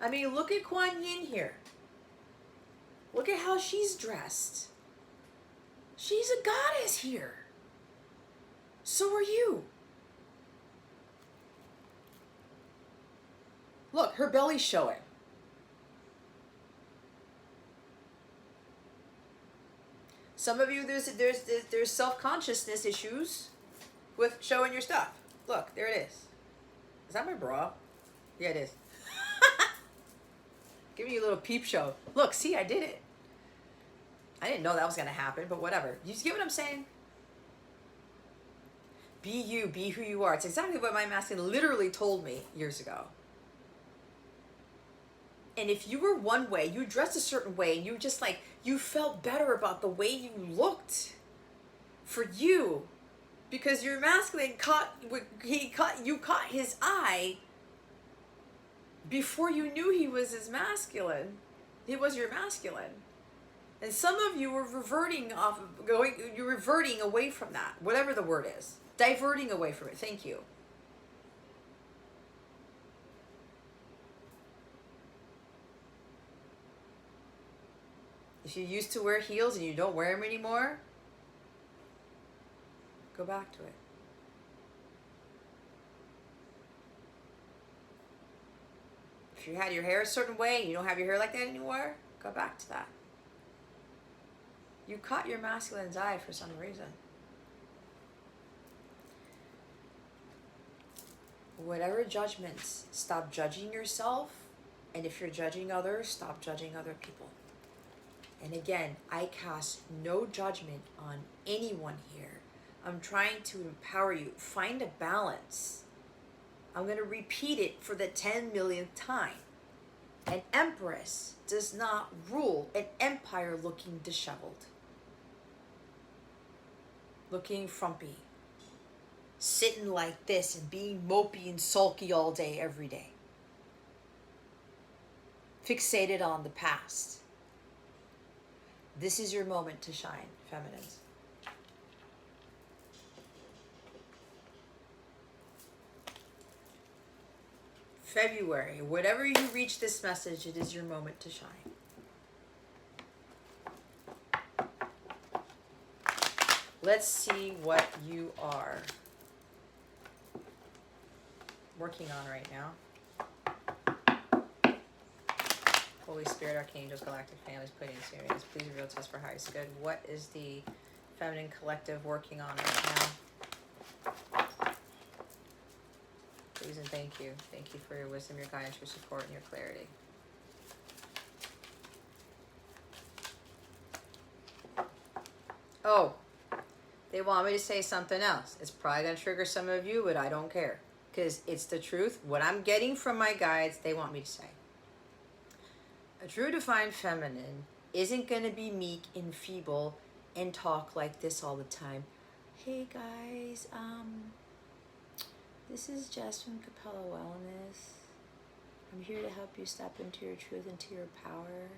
A: I mean, look at Kuan Yin here. Look at how she's dressed. She's a goddess here. So are you. Look, her belly's showing. Some of you, there's self-consciousness issues with showing your stuff. Look, there it is. Is that my bra? Yeah, it is. Give me a little peep show. Look, see, I did it. I didn't know that was going to happen, but whatever. You get what I'm saying? Be you, be who you are. It's exactly what my masculine literally told me years ago. And if you were one way, you dressed a certain way, and you just like, you felt better about the way you looked for you, because your masculine caught his eye before you knew he was his masculine. He was your masculine. And some of you were reverting you're reverting away from that, whatever the word is. Diverting away from it. Thank you. If you used to wear heels and you don't wear them anymore, go back to it. If you had your hair a certain way and you don't have your hair like that anymore, go back to that. You caught your masculine's eye for some reason. Whatever judgments, stop judging yourself. And if you're judging others, stop judging other people. And again, I cast no judgment on anyone here. I'm trying to empower you. Find a balance. I'm going to repeat it for the 10 millionth time. An empress does not rule an empire looking disheveled, looking frumpy, sitting like this and being mopey and sulky all day, every day. Fixated on the past. This is your moment to shine, feminines. February, whatever you reach this message, it is your moment to shine. Let's see what you are working on right now. Holy Spirit, Archangels, Galactic Families, Pleiadian Sirians, please reveal to us for highest good. What is the feminine collective working on right now? Please and thank you. Thank you for your wisdom, your guidance, your support, and your clarity. Oh, they want me to say something else. It's probably going to trigger some of you, but I don't care. Because it's the truth. What I'm getting from my guides, they want me to say. A true divine feminine isn't going to be meek and feeble and talk like this all the time. Hey guys, this is Jess from Capella Wellness. I'm here to help you step into your truth, into your power.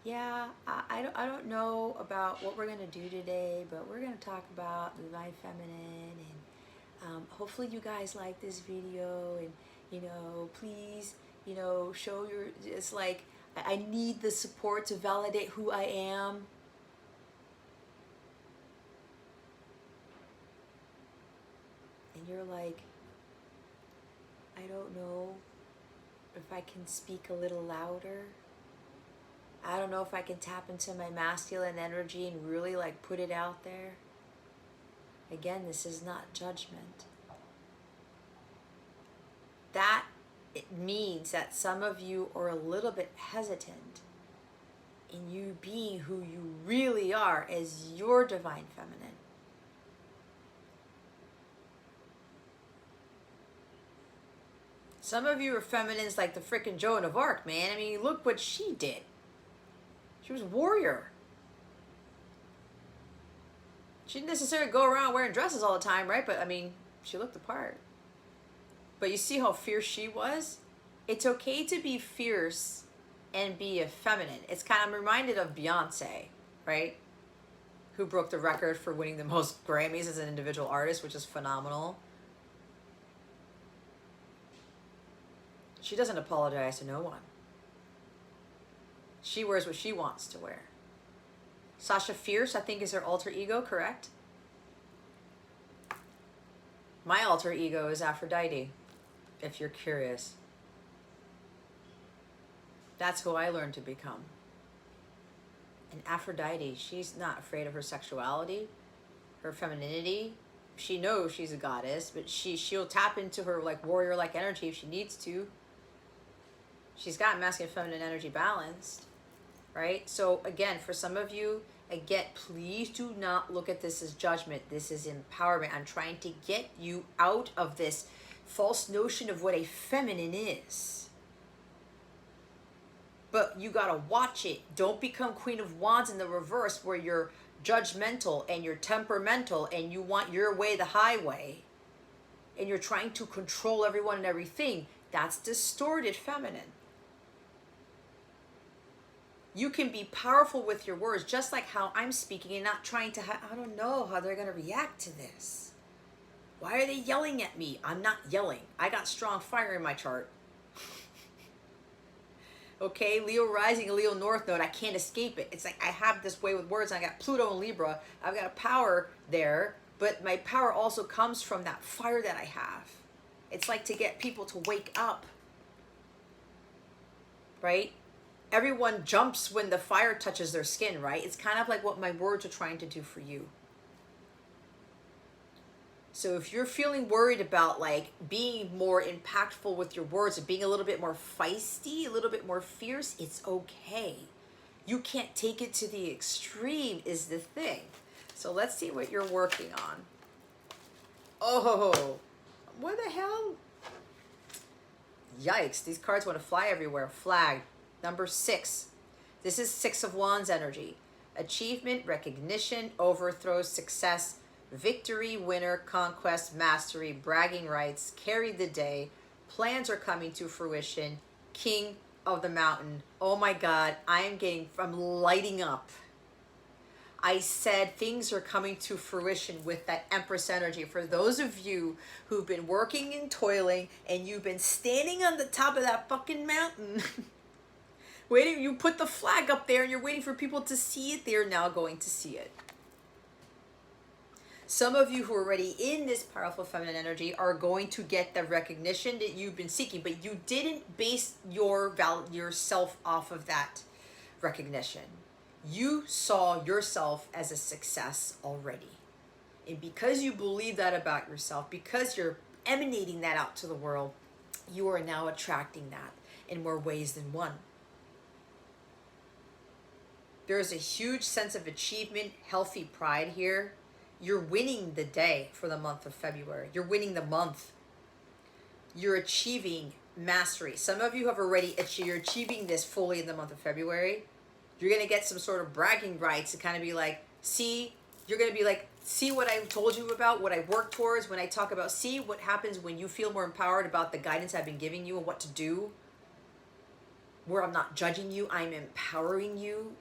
A: Yeah, I don't know about what we're going to do today, but we're going to talk about the divine feminine, and hopefully you guys like this video, and please, show your, it's like, I need the support to validate who I am. And you're like, I don't know if I can speak a little louder. I don't know if I can tap into my masculine energy and really like put it out there. Again, this is not judgment. That it means that some of you are a little bit hesitant in you being who you really are as your divine feminine. Some of you are feminines like the frickin' Joan of Arc, man. I mean, look what she did. She was a warrior. She didn't necessarily go around wearing dresses all the time, right? But, I mean, she looked the part. But you see how fierce she was? It's okay to be fierce and be a feminine. It's kind of, I'm reminded of Beyonce, right? Who broke the record for winning the most Grammys as an individual artist, which is phenomenal. She doesn't apologize to no one. She wears what she wants to wear. Sasha Fierce, I think, is her alter ego, correct? My alter ego is Aphrodite, if you're curious. That's who I learned to become. And Aphrodite, she's not afraid of her sexuality, her femininity. She knows she's a goddess, but she'll tap into her like warrior-like energy if she needs to. She's got masculine and feminine energy balanced, right? So again, for some of you, again, please do not look at this as judgment. This is empowerment. I'm trying to get you out of this false notion of what a feminine is. But you gotta watch it. Don't become Queen of Wands in the reverse, where you're judgmental and you're temperamental and you want your way the highway and you're trying to control everyone and everything. That's distorted feminine. You can be powerful with your words, just like how I'm speaking, and not trying to, I don't know how they're going to react to this. Why are they yelling at me? I'm not yelling. I got strong fire in my chart. Okay, Leo rising, Leo north node, I can't escape it. It's like I have this way with words. I got Pluto and Libra. I've got a power there, but my power also comes from that fire that I have. It's like to get people to wake up, right? Everyone jumps when the fire touches their skin, right? It's kind of like what my words are trying to do for you. So if you're feeling worried about like being more impactful with your words and being a little bit more feisty, a little bit more fierce, it's okay. You can't take it to the extreme is the thing. So let's see what you're working on. Oh, what the hell? Yikes, these cards want to fly everywhere. Flag. Number 6. This is 6 of Wands energy. Achievement, recognition, overthrow, success, victory, winner, conquest, mastery, bragging rights, carry the day, plans are coming to fruition, king of the mountain. Oh my God, I'm lighting up. I said things are coming to fruition with that Empress energy. For those of you who've been working and toiling and you've been standing on the top of that fucking mountain, waiting, you put the flag up there and you're waiting for people to see it, they're now going to see it. Some of you who are already in this powerful feminine energy are going to get the recognition that you've been seeking, but you didn't base yourself off of that recognition. You saw yourself as a success already. And because you believe that about yourself, because you're emanating that out to the world, you are now attracting that in more ways than one. There's a huge sense of achievement, healthy pride here. You're winning the day for the month of February. You're winning the month. You're achieving mastery. Some of you have already achieved, you're achieving this fully in the month of February. You're going to get some sort of bragging rights to kind of be like, see, you're going to be like, see what I told you about, what I worked towards when I talk about, see what happens when you feel more empowered about the guidance I've been giving you and what to do, where I'm not judging you, I'm empowering you.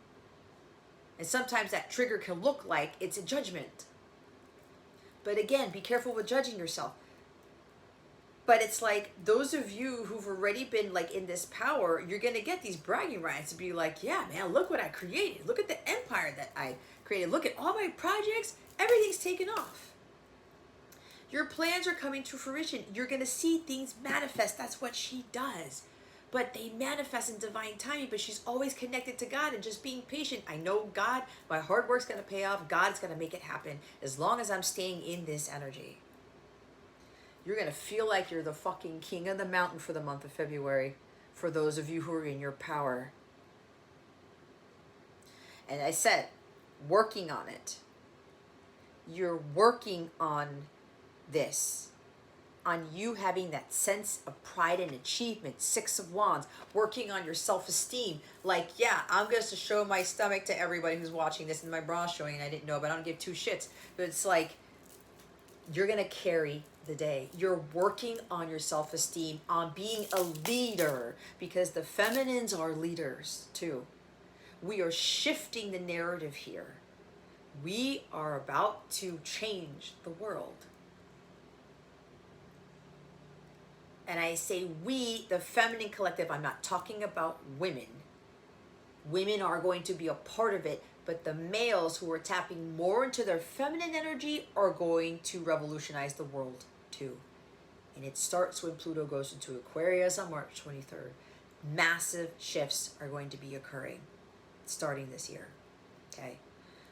A: And sometimes that trigger can look like it's a judgment. But again, be careful with judging yourself. But it's like those of you who've already been like in this power, you're going to get these bragging rights to be like, yeah, man, look what I created. Look at the empire that I created. Look at all my projects. Everything's taken off. Your plans are coming to fruition. You're going to see things manifest. That's what she does. But they manifest in divine timing, but she's always connected to God and just being patient. I know God, my hard work's going to pay off. God's going to make it happen as long as I'm staying in this energy. You're going to feel like you're the fucking king of the mountain for the month of February, for those of you who are in your power. And I said, working on it. You're working on this. On you having that sense of pride and achievement. 6 of Wands. Working on your self-esteem. Like, yeah, I'm going to show my stomach to everybody who's watching this, and my bra's showing, and I didn't know, but I don't give two shits. But it's like, you're going to carry the day. You're working on your self-esteem, on being a leader, because the feminines are leaders too. We are shifting the narrative here. We are about to change the world. And I say we, the feminine collective, I'm not talking about women. Women are going to be a part of it, but the males who are tapping more into their feminine energy are going to revolutionize the world too. And it starts when Pluto goes into Aquarius on March 23rd. Massive shifts are going to be occurring starting this year. Okay?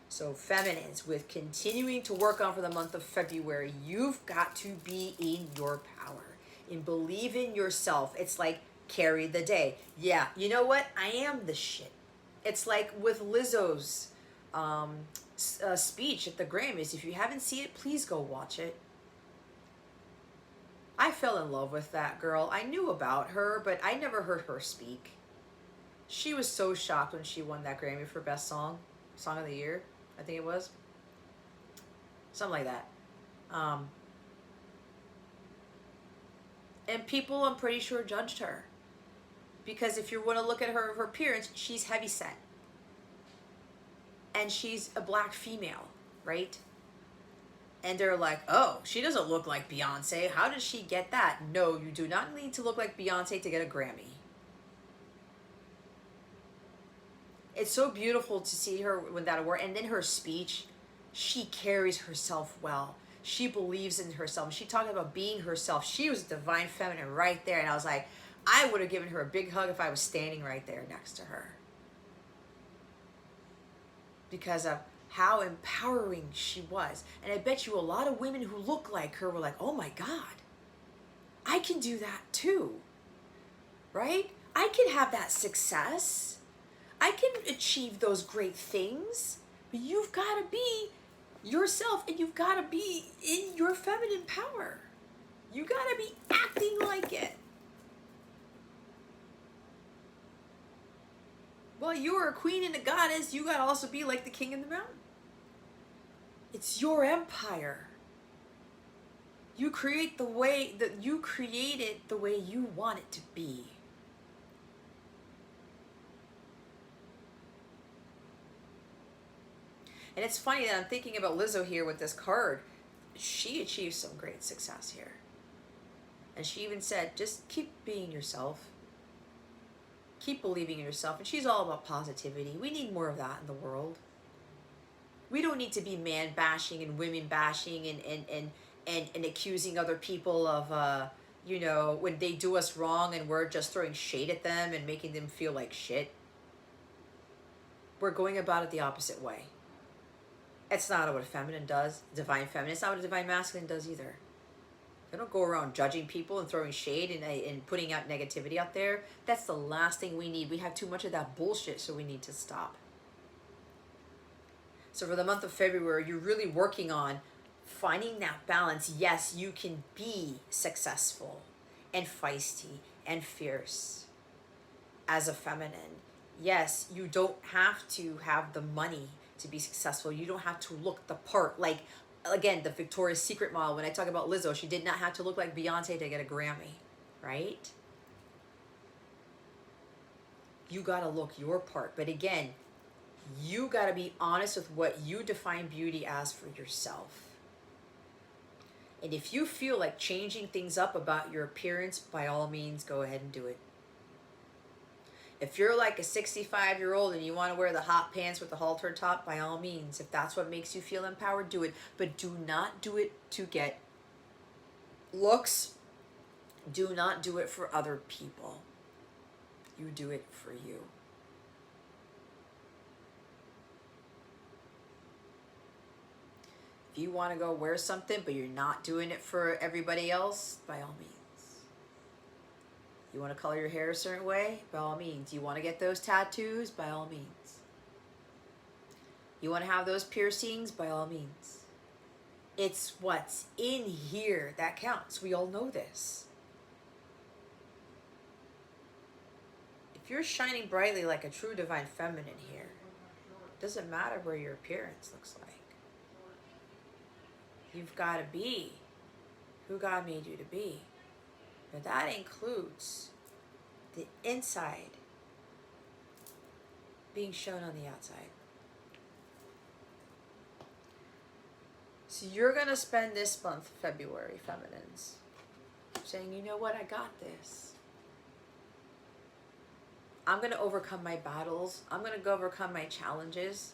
A: So feminines, with continuing to work on for the month of February, you've got to be in your power. And believe in yourself. It's like carry the day. Yeah, you know what? I am the shit. It's like with Lizzo's speech at the Grammys. If you haven't seen it, please go watch it. I fell in love with that girl. I knew about her, but I never heard her speak. She was so shocked when she won that Grammy for Best Song of the Year, I think it was. Something like that. And people, I'm pretty sure, judged her. Because if you want to look at her appearance, she's heavyset. And she's a black female, right? And they're like, oh, she doesn't look like Beyonce. How did she get that? No, you do not need to look like Beyonce to get a Grammy. It's so beautiful to see her win that award. And then her speech, she carries herself well. She believes in herself. She talked about being herself. She was divine feminine right there. And I was like, I would have given her a big hug if I was standing right there next to her. Because of how empowering she was. And I bet you a lot of women who look like her were like, oh my God, I can do that too. Right? I can have that success. I can achieve those great things. But you've got to be yourself, and you've got to be in your feminine power. You got to be acting like it. Well, you're a queen and a goddess. You got to also be like the king in the mountain. It's your empire. You create the way that you create it the way you want it to be. And it's funny that I'm thinking about Lizzo here with this card. She achieved some great success here. And she even said, just keep being yourself. Keep believing in yourself. And she's all about positivity. We need more of that in the world. We don't need to be man bashing and women bashing and accusing other people of, you know, when they do us wrong and we're just throwing shade at them and making them feel like shit. We're going about it the opposite way. It's not what a feminine does, divine feminine. It's not what a divine masculine does either. They don't go around judging people and throwing shade and putting out negativity out there. That's the last thing we need. We have too much of that bullshit, so we need to stop. So for the month of February, you're really working on finding that balance. Yes, you can be successful and feisty and fierce as a feminine. Yes, you don't have to have the money to be successful. You don't have to look the part. Like, again, the Victoria's Secret model, when I talk about Lizzo, she did not have to look like Beyonce to get a Grammy, right? You got to look your part. But again, you got to be honest with what you define beauty as for yourself. And if you feel like changing things up about your appearance, by all means, go ahead and do it. If you're like a 65-year-old and you want to wear the hot pants with the halter top, by all means, if that's what makes you feel empowered, do it. But do not do it to get looks. Do not do it for other people. You do it for you. If you want to go wear something, but you're not doing it for everybody else, by all means. You want to color your hair a certain way? By all means. You want to get those tattoos? By all means. You want to have those piercings? By all means. It's what's in here that counts. We all know this. If you're shining brightly like a true divine feminine here, it doesn't matter where your appearance looks like. You've got to be who God made you to be. But that includes the inside being shown on the outside. So you're going to spend this month, February, feminines, saying, you know what, I got this. I'm going to overcome my battles. I'm going to go overcome my challenges.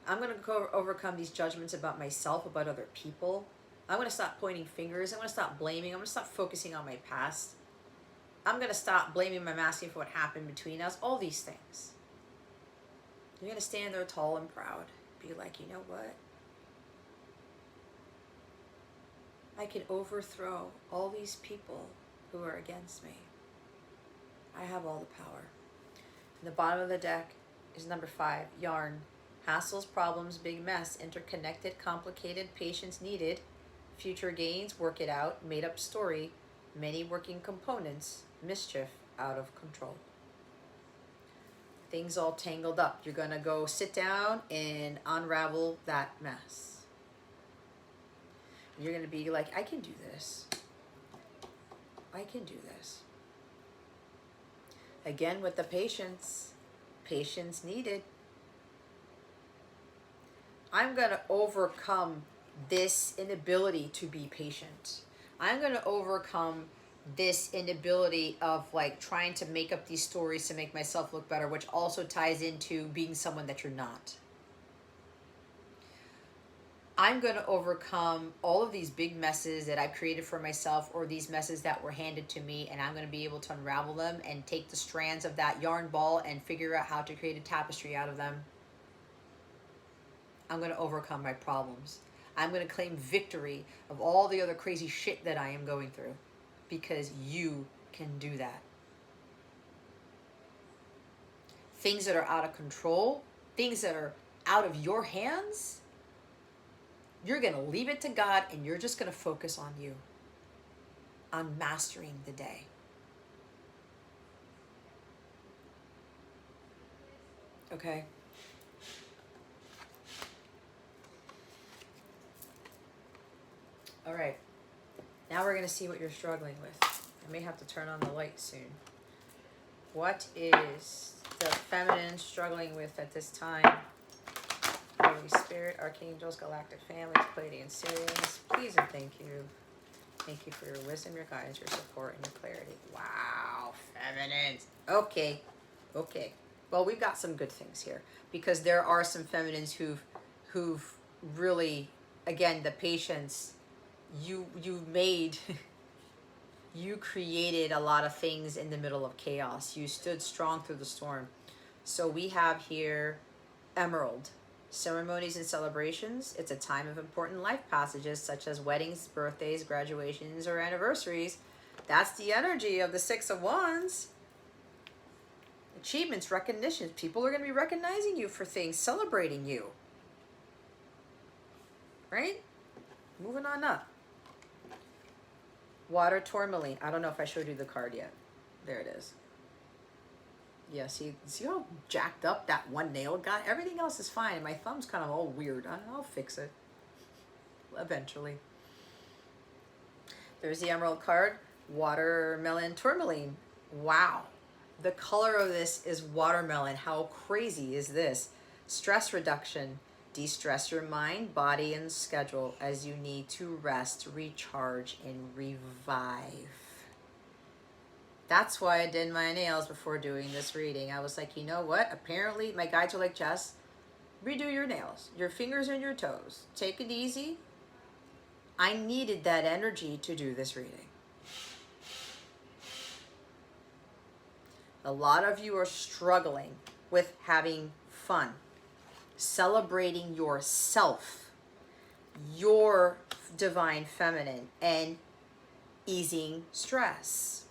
A: I'm going to go overcome these judgments about myself, about other people. I'm going to stop pointing fingers. I'm going to stop blaming. I'm going to stop focusing on my past. I'm going to stop blaming my masculine for what happened between us. All these things. You're going to stand there tall and proud. Be like, you know what? I can overthrow all these people who are against me. I have all the power. And the bottom of the deck is number 5, yarn. Hassles, problems, big mess, interconnected, complicated, patience needed. Future gains, work it out, made up story, many working components, mischief out of control. things all tangled up. You're going to go sit down and unravel that mess. You're going to be like, I can do this. I can do this. Again, with the patience needed. I'm going to overcome this inability to be patient. I'm going to overcome this inability of like trying to make up these stories to make myself look better, which also ties into being someone that you're not. I'm going to overcome all of these big messes that I've created for myself, or these messes that were handed to me, and I'm going to be able to unravel them and take the strands of that yarn ball and figure out how to create a tapestry out of them. I'm going to overcome my problems. I'm going to claim victory of all the other crazy shit that I am going through, because you can do that. Things that are out of control, things that are out of your hands, you're going to leave it to God, and you're just going to focus on you, on mastering the day. Okay? All right. Now we're going to see what you're struggling with. I may have to turn on the light soon. What is the feminine struggling with at this time? Holy Spirit, Archangels, Galactic Families, Pleiadian Sirians, please and thank you. Thank you for your wisdom, your guidance, your support, and your clarity. Wow, feminines. Okay. Well, we've got some good things here, because there are some feminines who've really, again, the patience, you made, you created a lot of things in the middle of chaos. You stood strong through the storm. So we have here Emerald. Ceremonies and celebrations. It's a time of important life passages such as weddings, birthdays, graduations, or anniversaries. That's the energy of the Six of Wands. Achievements, recognitions. People are going to be recognizing you for things, celebrating you. Right? Moving on up. Water tourmaline. I don't know if I showed you the card yet. There it is. Yeah, see how jacked up that one nail got? Everything else is fine. My thumb's kind of all weird. I'll fix it eventually. There's the Emerald card. Watermelon tourmaline. Wow. The color of this is watermelon. How crazy is this? Stress reduction. De-stress your mind, body, and schedule as you need to rest, recharge, and revive. That's why I did my nails before doing this reading. I was like, you know what? Apparently, my guides are like, Jess, redo your nails, your fingers and your toes. Take it easy. I needed that energy to do this reading. A lot of you are struggling with having fun, celebrating yourself, your divine feminine, and easing stress.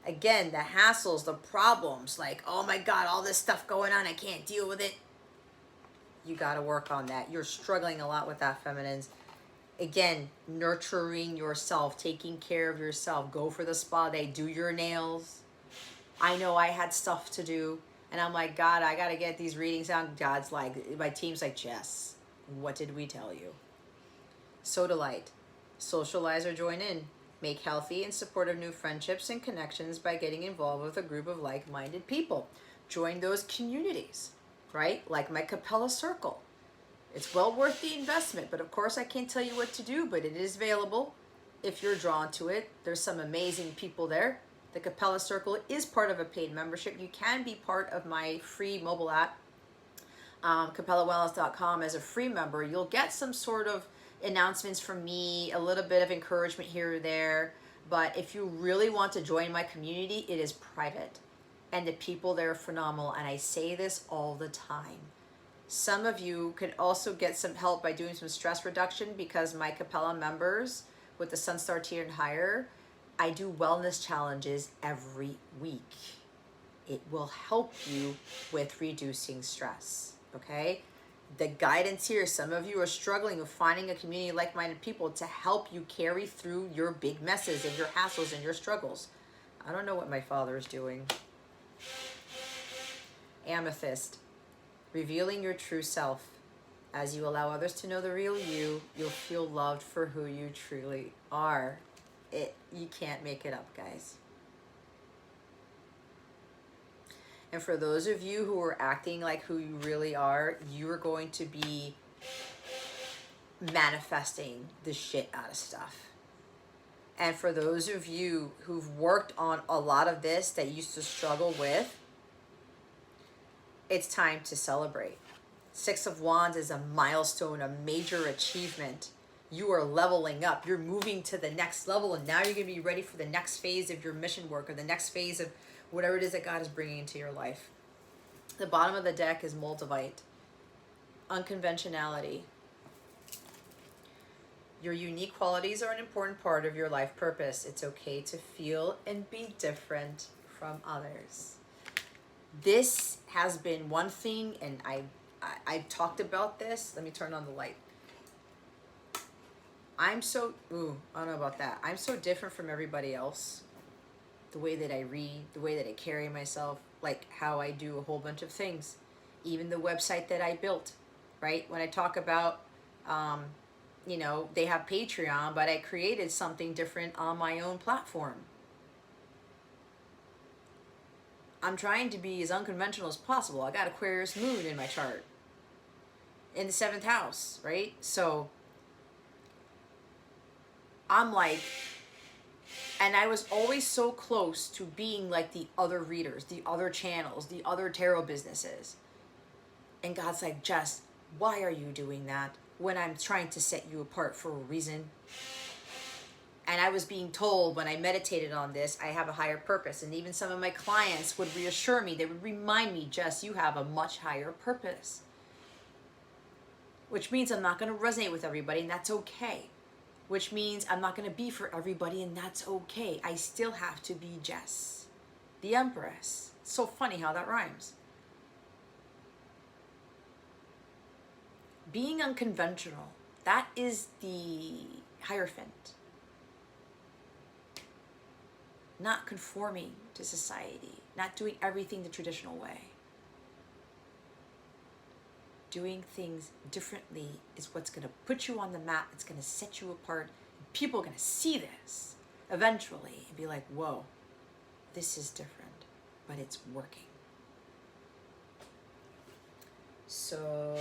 A: Again, the hassles, the problems, like, oh my God, all this stuff going on, I can't deal with it. You got to work on that. You're struggling a lot with that, feminines. Again, nurturing yourself, taking care of yourself. Go for the spa day, do your nails. I know I had stuff to do, and I'm like, God, I got to get these readings out. God's like, my team's like, Jess, what did we tell you? Soda light. Socialize or join in. Make healthy and supportive new friendships and connections by getting involved with a group of like-minded people. Join those communities, right? Like my Capella circle. It's well worth the investment, but of course I can't tell you what to do, but it is available if you're drawn to it. There's some amazing people there. The Capella circle is part of a paid membership. You can be part of my free mobile app, CapellaWellness.com, as a free member. You'll get some sort of announcements from me, a little bit of encouragement here or there, but if you really want to join my community, it is private, and the people there are phenomenal, and I say this all the time. Some of you could also get some help by doing some stress reduction, because my Capella members with the Sunstar tier and higher, I do wellness challenges every week. It will help you with reducing stress, okay? The guidance here, some of you are struggling with finding a community of like-minded people to help you carry through your big messes and your hassles and your struggles. I don't know what my father is doing. Amethyst, revealing your true self. As you allow others to know the real you, you'll feel loved for who you truly are. You can't make it up, guys. And for those of you who are acting like who you really are, you are going to be manifesting the shit out of stuff. And for those of you who've worked on a lot of this that you used to struggle with, it's time to celebrate. Six of Wands is a milestone, a major achievement. You are leveling up. You're moving to the next level, and now you're going to be ready for the next phase of your mission work, or the next phase of whatever it is that God is bringing into your life. The bottom of the deck is Moldavite. Unconventionality. Your unique qualities are an important part of your life purpose. It's okay to feel and be different from others. This has been one thing, and I've talked about this. Let me turn on the light. I don't know about that. I'm so different from everybody else. The way that I read, the way that I carry myself, like how I do a whole bunch of things. Even the website that I built, right? When I talk about, you know, they have Patreon, but I created something different on my own platform. I'm trying to be as unconventional as possible. I got Aquarius moon in my chart. In the 7th house, right? So I'm like, and I was always so close to being like the other readers, the other channels, the other tarot businesses. And God's like, Jess, why are you doing that when I'm trying to set you apart for a reason? And I was being told when I meditated on this, I have a higher purpose. And even some of my clients would reassure me, they would remind me, Jess, you have a much higher purpose. Which means I'm not going to resonate with everybody, and that's okay. Which means I'm not going to be for everybody, and that's okay. I still have to be Jess, the Empress. It's so funny how that rhymes. Being unconventional, that is the Hierophant. Not conforming to society, not doing everything the traditional way. Doing things differently is what's going to put you on the map. It's going to set you apart. People are going to see this eventually and be like, whoa, this is different, but it's working. So,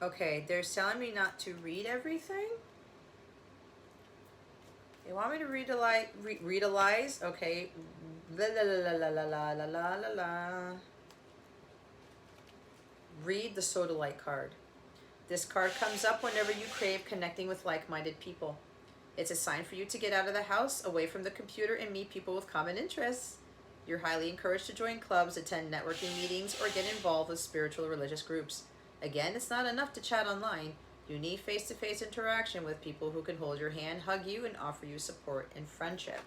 A: okay, they're telling me not to read everything. They want me to read a lies? Okay. La la la la la la la la la la. Read the Sodalite card. This card comes up whenever you crave connecting with like-minded people. It's a sign for you to get out of the house, away from the computer, and meet people with common interests. You're highly encouraged to join clubs, attend networking meetings, or get involved with spiritual or religious groups. Again, it's not enough to chat online. You need face-to-face interaction with people who can hold your hand, hug you, and offer you support and friendship.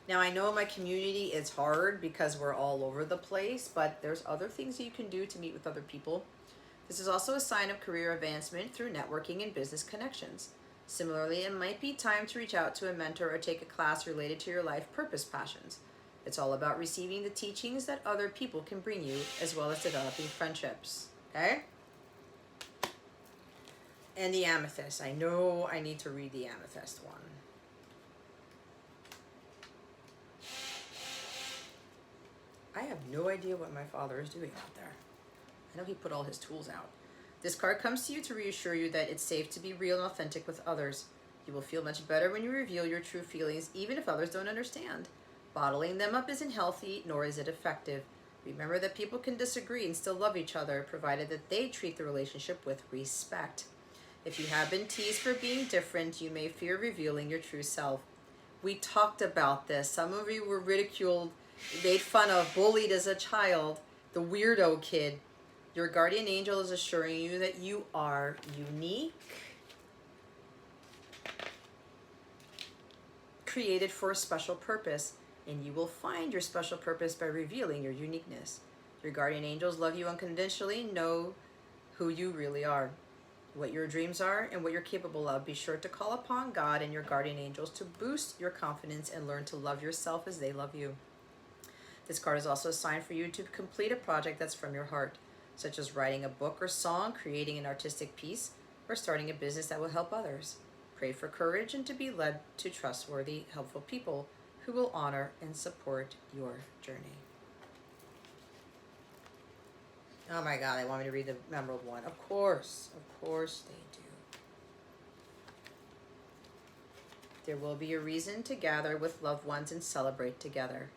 A: Now, I know in my community it's hard because we're all over the place, but there's other things that you can do to meet with other people. This is also a sign of career advancement through networking and business connections. Similarly, it might be time to reach out to a mentor or take a class related to your life purpose passions. It's all about receiving the teachings that other people can bring you, as well as developing friendships. Okay? And the Amethyst. I know I need to read the Amethyst one. I have no idea what my father is doing out there. I know he put all his tools out. This card comes to you to reassure you that it's safe to be real and authentic with others. You will feel much better when you reveal your true feelings, even if others don't understand. Bottling them up isn't healthy, nor is it effective. Remember that people can disagree and still love each other, provided that they treat the relationship with respect. If you have been teased for being different, you may fear revealing your true self. We talked about this. Some of you were ridiculed, made fun of, bullied as a child, the weirdo kid. Your guardian angel is assuring you that you are unique, created for a special purpose, and you will find your special purpose by revealing your uniqueness. Your guardian angels love you unconditionally, know who you really are. what your dreams are and what you're capable of, be sure to call upon God and your guardian angels to boost your confidence and learn to love yourself as they love you. This card is also a sign for you to complete a project that's from your heart, such as writing a book or song, creating an artistic piece, or starting a business that will help others. Pray for courage and to be led to trustworthy, helpful people who will honor and support your journey. Oh my God, they want me to read the memorable one. Of course they do. There will be a reason to gather with loved ones and celebrate together.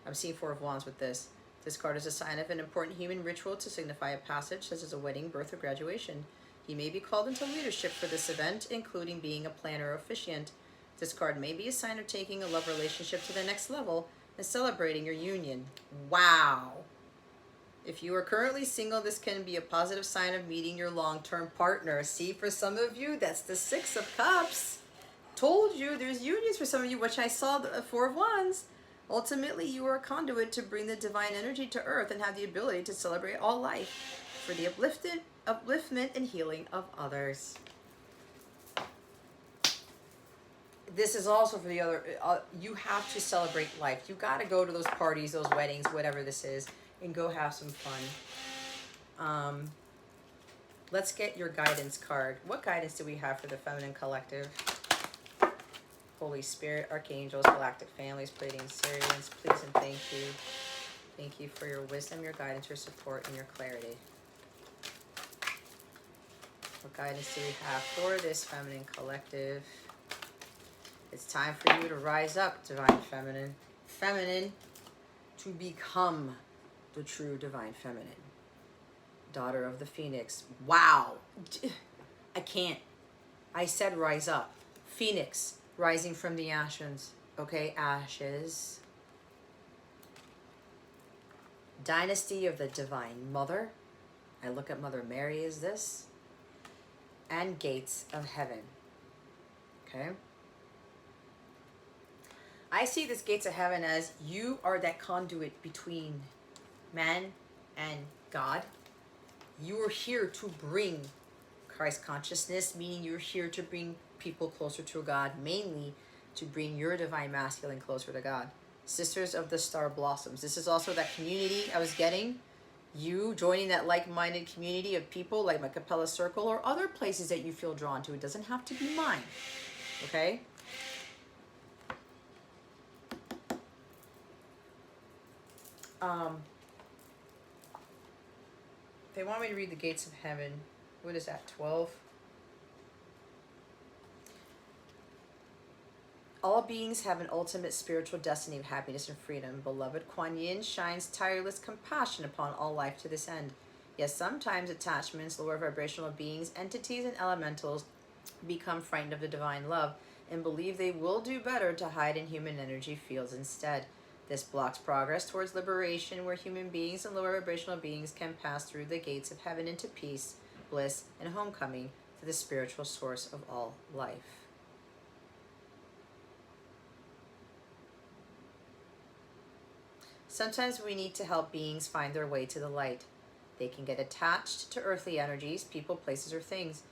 A: I'm seeing Four of Wands with this. This card is a sign of an important human ritual to signify a passage, such as a wedding, birth, or graduation. You may be called into leadership for this event, including being a planner or officiant. This card may be a sign of taking a love relationship to the next level and celebrating your union. Wow. If you are currently single, this can be a positive sign of meeting your long-term partner. See, for some of you, that's the Six of Cups. Told you there's unions for some of you, which I saw the Four of Wands. Ultimately, you are a conduit to bring the divine energy to earth and have the ability to celebrate all life for the upliftment and healing of others. This is also for the other, you have to celebrate life. You got to go to those parties, those weddings, whatever this is, and go have some fun. Let's get your guidance card. What guidance do we have for the feminine collective? Holy Spirit, Archangels, Galactic Families, Pleiadian Sirians, please and thank you. Thank you for your wisdom, your guidance, your support, and your clarity. What guidance do we have for this feminine collective? It's time for you to rise up, divine feminine. Feminine, to become the true divine feminine. Daughter of the Phoenix. Wow. I can't. I said rise up. Phoenix. Rising from the ashes, okay, ashes. Dynasty of the Divine Mother. I look at Mother Mary as this. And Gates of Heaven, okay. I see this Gates of Heaven as you are that conduit between man and God. You are here to bring Christ consciousness, meaning you're here to bring people closer to God, mainly to bring your divine masculine closer to God. Sisters of the Star Blossoms. This is also that community I was getting. You joining that like-minded community of people like my Capella circle or other places that you feel drawn to. It doesn't have to be mine. Okay? They want me to read the Gates of Heaven. What is that, 12? All beings have an ultimate spiritual destiny of happiness and freedom. Beloved Kuan Yin shines tireless compassion upon all life to this end. Yes, sometimes attachments, lower vibrational beings, entities, and elementals become frightened of the divine love and believe they will do better to hide in human energy fields instead. This blocks progress towards liberation, where human beings and lower vibrational beings can pass through the gates of heaven into peace, bliss, and homecoming to the spiritual source of all life. Sometimes we need to help beings find their way to the light. They can get attached to earthly energies, people, places, or things.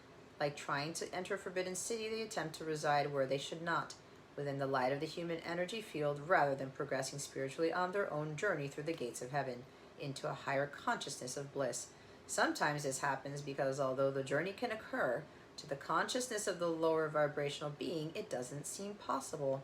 A: Like trying to enter a forbidden city, they attempt to reside where they should not, within the light of the human energy field, rather than progressing spiritually on their own journey through the gates of heaven, into a higher consciousness of bliss. Sometimes this happens because although the journey can occur to the consciousness of the lower vibrational being, it doesn't seem possible.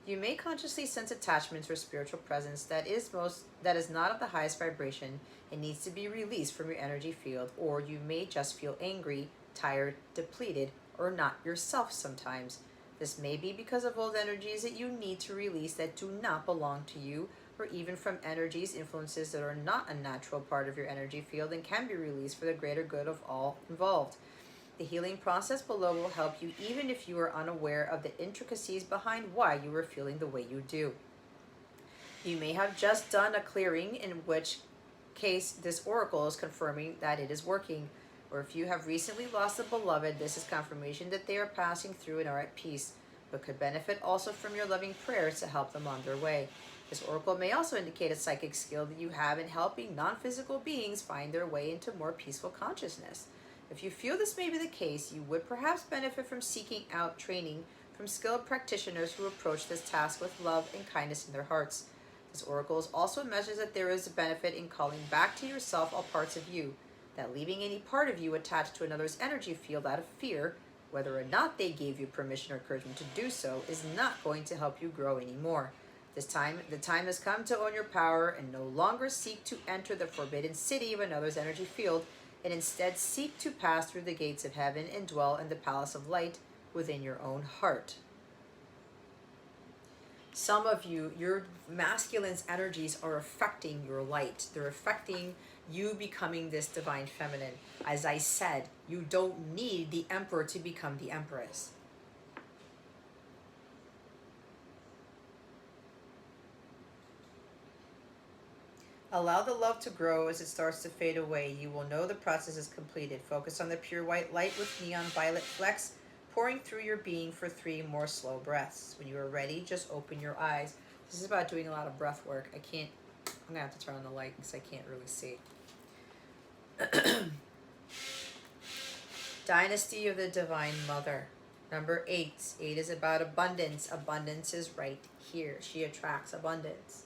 A: You may consciously sense attachments or spiritual presence that is not of the highest vibration and needs to be released from your energy field, or you may just feel angry, tired, depleted, or not yourself sometimes. This may be because of old energies that you need to release that do not belong to you, or even from energies, influences that are not a natural part of your energy field and can be released for the greater good of all involved. The healing process below will help you even if you are unaware of the intricacies behind why you are feeling the way you do. You may have just done a clearing, in which case this oracle is confirming that it is working. Or if you have recently lost a beloved, this is confirmation that they are passing through and are at peace, but could benefit also from your loving prayers to help them on their way. This oracle may also indicate a psychic skill that you have in helping non-physical beings find their way into more peaceful consciousness. If you feel this may be the case, you would perhaps benefit from seeking out training from skilled practitioners who approach this task with love and kindness in their hearts. This oracle also measures that there is a benefit in calling back to yourself all parts of you, that leaving any part of you attached to another's energy field out of fear, whether or not they gave you permission or encouragement to do so, is not going to help you grow anymore. The time has come to own your power and no longer seek to enter the forbidden city of another's energy field, and instead seek to pass through the gates of heaven and dwell in the palace of light within your own heart. Some of you, your masculine's energies are affecting your light. They're affecting you becoming this divine feminine. As I said, you don't need the emperor to become the empress. Allow the love to grow as it starts to fade away. You will know the process is completed. Focus on the pure white light with neon violet flecks pouring through your being for 3 more slow breaths. When you are ready, just open your eyes. This is about doing a lot of breath work. I'm gonna have to turn on the light because I can't really see. Dynasty of the Divine Mother. Number 8. 8 is about abundance. Abundance is right here. She attracts abundance.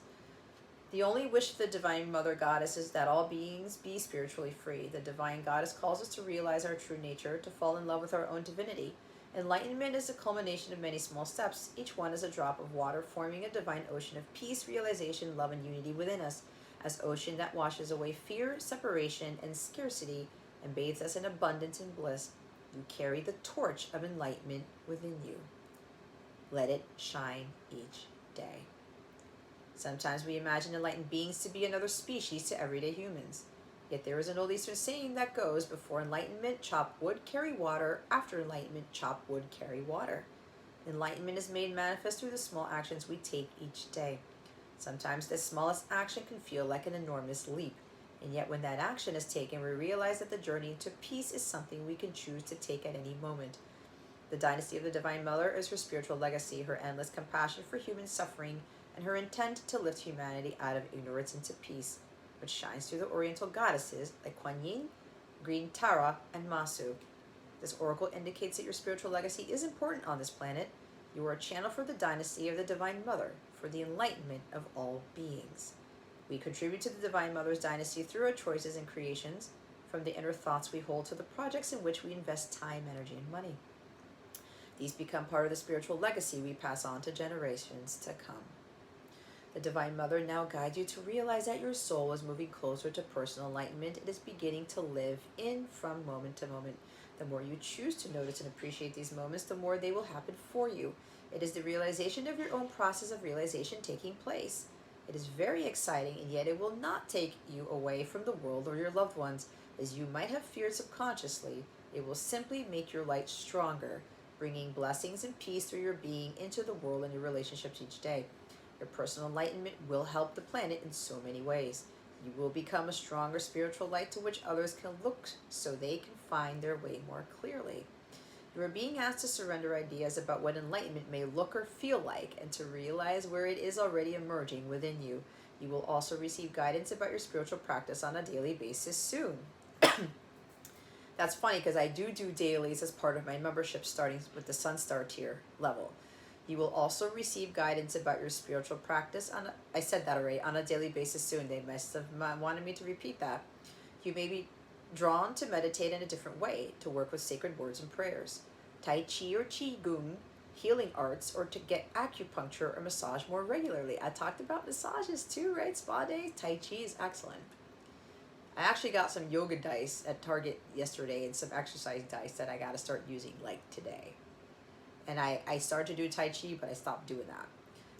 A: The only wish of the Divine Mother Goddess is that all beings be spiritually free. The Divine Goddess calls us to realize our true nature, to fall in love with our own divinity. Enlightenment is the culmination of many small steps. Each one is a drop of water, forming a divine ocean of peace, realization, love, and unity within us. As ocean that washes away fear, separation, and scarcity, and bathes us in abundance and bliss, you carry the torch of enlightenment within you. Let it shine each day. Sometimes we imagine enlightened beings to be another species to everyday humans. Yet there is an old Eastern saying that goes, before enlightenment, chop wood, carry water. After enlightenment, chop wood, carry water. Enlightenment is made manifest through the small actions we take each day. Sometimes the smallest action can feel like an enormous leap. And yet when that action is taken, we realize that the journey to peace is something we can choose to take at any moment. The Dynasty of the Divine Mother is her spiritual legacy, her endless compassion for human suffering, and her intent to lift humanity out of ignorance into peace, which shines through the Oriental goddesses like Kuan Yin, Green Tara, and Masu. This oracle indicates that your spiritual legacy is important on this planet. You are a channel for the Dynasty of the Divine Mother, for the enlightenment of all beings. We contribute to the Divine Mother's dynasty through our choices and creations, from the inner thoughts we hold to the projects in which we invest time, energy, and money. These become part of the spiritual legacy we pass on to generations to come. The Divine Mother now guides you to realize that your soul is moving closer to personal enlightenment. It is beginning to live in from moment to moment. The more you choose to notice and appreciate these moments, the more they will happen for you. It is the realization of your own process of realization taking place. It is very exciting, and yet it will not take you away from the world or your loved ones, as you might have feared subconsciously. It will simply make your light stronger, bringing blessings and peace through your being into the world and your relationships each day. Your personal enlightenment will help the planet in so many ways. You will become a stronger spiritual light to which others can look so they can find their way more clearly. You are being asked to surrender ideas about what enlightenment may look or feel like, and to realize where it is already emerging within you. You will also receive guidance about your spiritual practice on a daily basis soon. That's funny because I do dailies as part of my membership, starting with the Sunstar tier level. You will also receive guidance about your spiritual practice I said that already, on a daily basis soon. They must have wanted me to repeat that. You may be drawn to meditate in a different way, to work with sacred words and prayers, Tai Chi or Qigong, healing arts, or to get acupuncture or massage more regularly. I talked about massages too, right? Spa days. Tai Chi is excellent. I actually got some yoga dice at Target yesterday and some exercise dice that I got to start using like today. And I started to do Tai Chi, but I stopped doing that.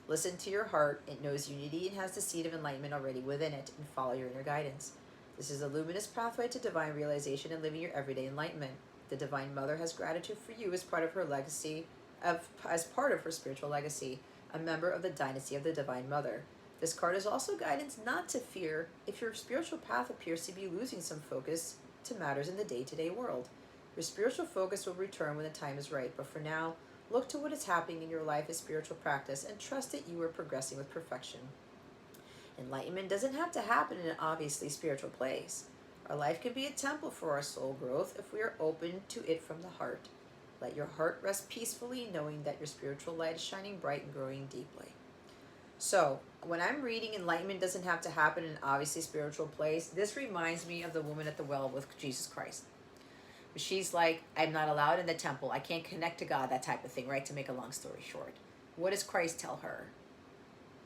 A: Listen to your heart. It knows unity and has the seed of enlightenment already within it, and follow your inner guidance. This is a luminous pathway to divine realization and living your everyday enlightenment. The Divine Mother has gratitude for you as part of her legacy, as part of her spiritual legacy, a member of the Dynasty of the Divine Mother. This card is also guidance not to fear if your spiritual path appears to be losing some focus to matters in the day-to-day world. Your spiritual focus will return when the time is right, but for now, look to what is happening in your life as spiritual practice and trust that you are progressing with perfection. Enlightenment doesn't have to happen in an obviously spiritual place. Our life can be a temple for our soul growth if we are open to it from the heart. Let your heart rest peacefully, knowing that your spiritual light is shining bright and growing deeply. So, when I'm reading enlightenment doesn't have to happen in an obviously spiritual place, this reminds me of the woman at the well with Jesus Christ. She's like, I'm not allowed in the temple. I can't connect to God, that type of thing, right? To make a long story short. What does Christ tell her?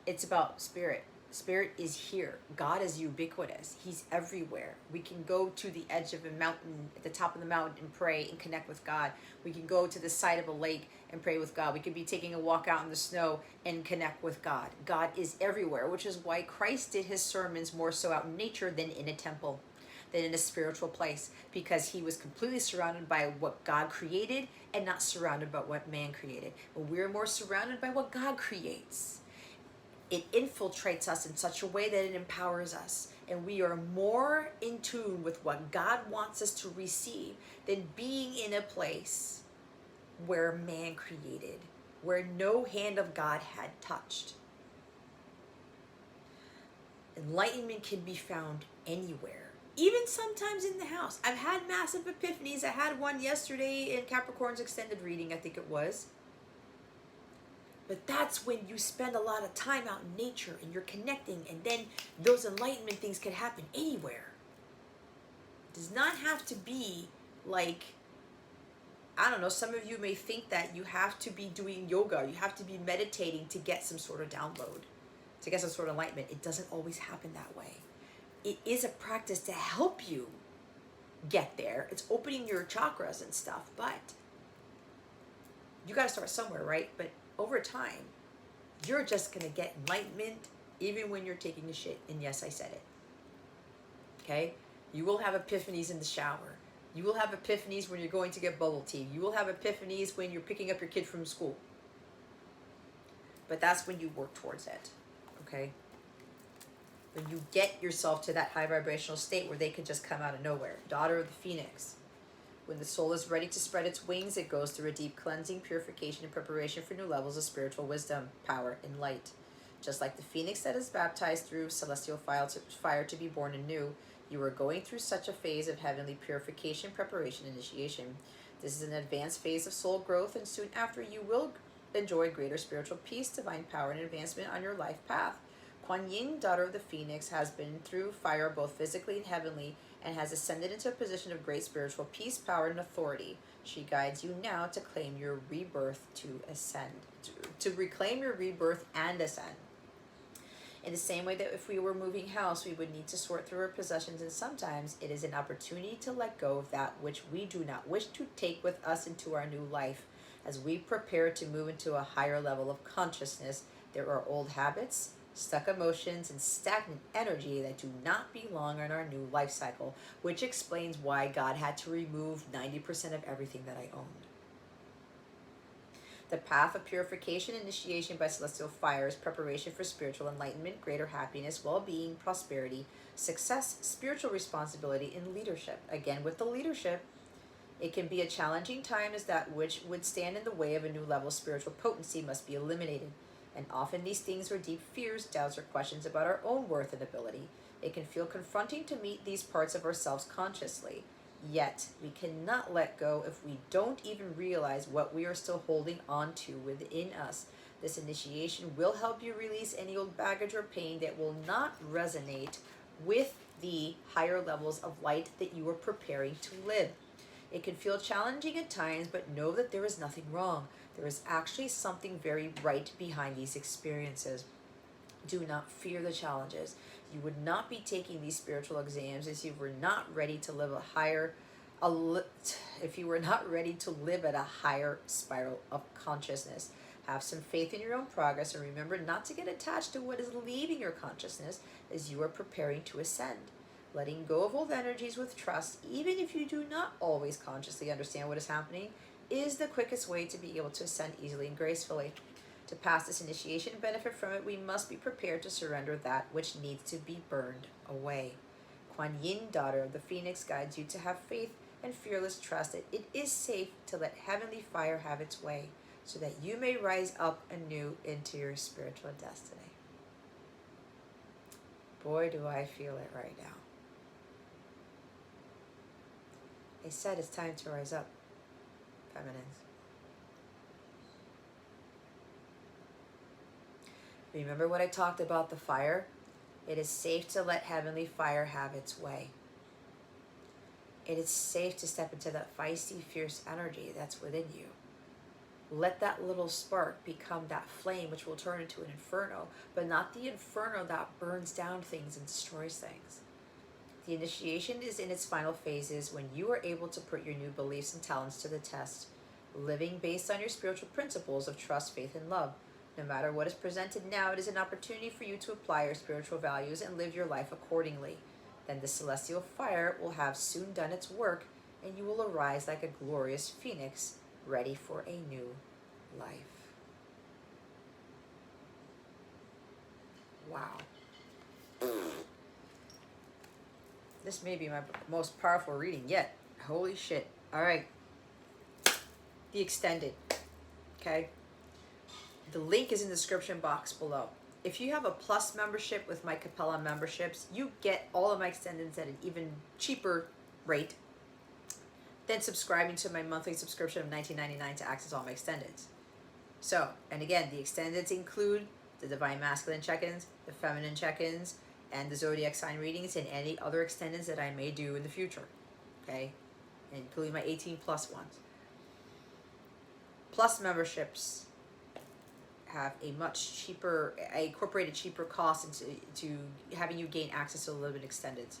A: It's about spirit. Spirit is here. God is ubiquitous. He's everywhere. We can go to the edge of a mountain, at the top of the mountain, and pray and connect with God. We can go to the side of a lake and pray with God. We could be taking a walk out in the snow and connect with God. God is everywhere, which is why Christ did his sermons more so out in nature than in a temple, than in a spiritual place, because he was completely surrounded by what God created and not surrounded by what man created. But we're more surrounded by what God creates. It infiltrates us in such a way that it empowers us. And we are more in tune with what God wants us to receive than being in a place where man created, where no hand of God had touched. Enlightenment can be found anywhere, even sometimes in the house. I've had massive epiphanies. I had one yesterday in Capricorn's extended reading, I think it was. But that's when you spend a lot of time out in nature and you're connecting, and then those enlightenment things can happen anywhere. It does not have to be like, I don't know, some of you may think that you have to be doing yoga, you have to be meditating to get some sort of download, to get some sort of enlightenment. It doesn't always happen that way. It is a practice to help you get there. It's opening your chakras and stuff, but you got to start somewhere, right? But over time, you're just going to get enlightenment even when you're taking a shit. And yes, I said it. Okay? You will have epiphanies in the shower. You will have epiphanies when you're going to get bubble tea. You will have epiphanies when you're picking up your kid from school. But that's when you work towards it. Okay? When you get yourself to that high vibrational state where they can just come out of nowhere. Daughter of the Phoenix. When the soul is ready to spread its wings, it goes through a deep cleansing, purification, and preparation for new levels of spiritual wisdom, power, and light. Just like the phoenix that is baptized through celestial fire to be born anew, you are going through such a phase of heavenly purification, preparation, initiation. This is an advanced phase of soul growth, and soon after you will enjoy greater spiritual peace, divine power, and advancement on your life path. Kuan Yin, daughter of the Phoenix, has been through fire both physically and heavenly, and has ascended into a position of great spiritual peace, power, and authority. She guides you now to claim your rebirth, to ascend, to reclaim your rebirth and ascend. In the same way that if we were moving house, we would need to sort through our possessions, and sometimes it is an opportunity to let go of that which we do not wish to take with us into our new life. As we prepare to move into a higher level of consciousness, there are old habits, stuck emotions, and stagnant energy that do not belong in our new life cycle, which explains why God had to remove 90% of everything that I owned. The path of purification, initiation by celestial fire is preparation for spiritual enlightenment, greater happiness, well-being, prosperity, success, spiritual responsibility, and leadership. Again, with the leadership, it can be a challenging time, as that which would stand in the way of a new level of spiritual potency must be eliminated. And often these things are deep fears, doubts, or questions about our own worth and ability. It can feel confronting to meet these parts of ourselves consciously. Yet, we cannot let go if we don't even realize what we are still holding on to within us. This initiation will help you release any old baggage or pain that will not resonate with the higher levels of light that you are preparing to live. It can feel challenging at times, but know that there is nothing wrong. There is actually something very right behind these experiences. Do not fear the challenges. You would not be taking these spiritual exams if you were not ready to live if you were not ready to live at a higher spiral of consciousness. Have some faith in your own progress, and remember not to get attached to what is leaving your consciousness as you are preparing to ascend. Letting go of old energies with trust, even if you do not always consciously understand what is happening, is the quickest way to be able to ascend easily and gracefully. To pass this initiation and benefit from it, we must be prepared to surrender that which needs to be burned away. Kuan Yin, daughter of the Phoenix, guides you to have faith and fearless trust that it is safe to let heavenly fire have its way, so that you may rise up anew into your spiritual destiny. Boy, do I feel it right now. I said it's time to rise up, feminines. Remember what I talked about the fire? It is safe to let heavenly fire have its way. It is safe to step into that feisty, fierce energy that's within you. Let that little spark become that flame which will turn into an inferno, but not the inferno that burns down things and destroys things. The initiation is in its final phases when you are able to put your new beliefs and talents to the test, living based on your spiritual principles of trust, faith, and love. No matter what is presented now, it is an opportunity for you to apply your spiritual values and live your life accordingly. Then the celestial fire will have soon done its work, and you will arise like a glorious phoenix, ready for a new life. Wow. This may be my most powerful reading yet. Holy shit. All right. The extended. Okay. The link is in the description box below. If you have a plus membership with my Capella memberships, you get all of my extendeds at an even cheaper rate than subscribing to my monthly subscription of $19.99 to access all my extendeds. So, and again, the extendeds include the Divine Masculine check-ins, the Feminine check-ins, and the Zodiac sign readings, and any other extendeds that I may do in the future, okay? Including my 18 plus ones. Plus memberships have a much cheaper, I incorporated cheaper costs into having you gain access to the limited extendeds,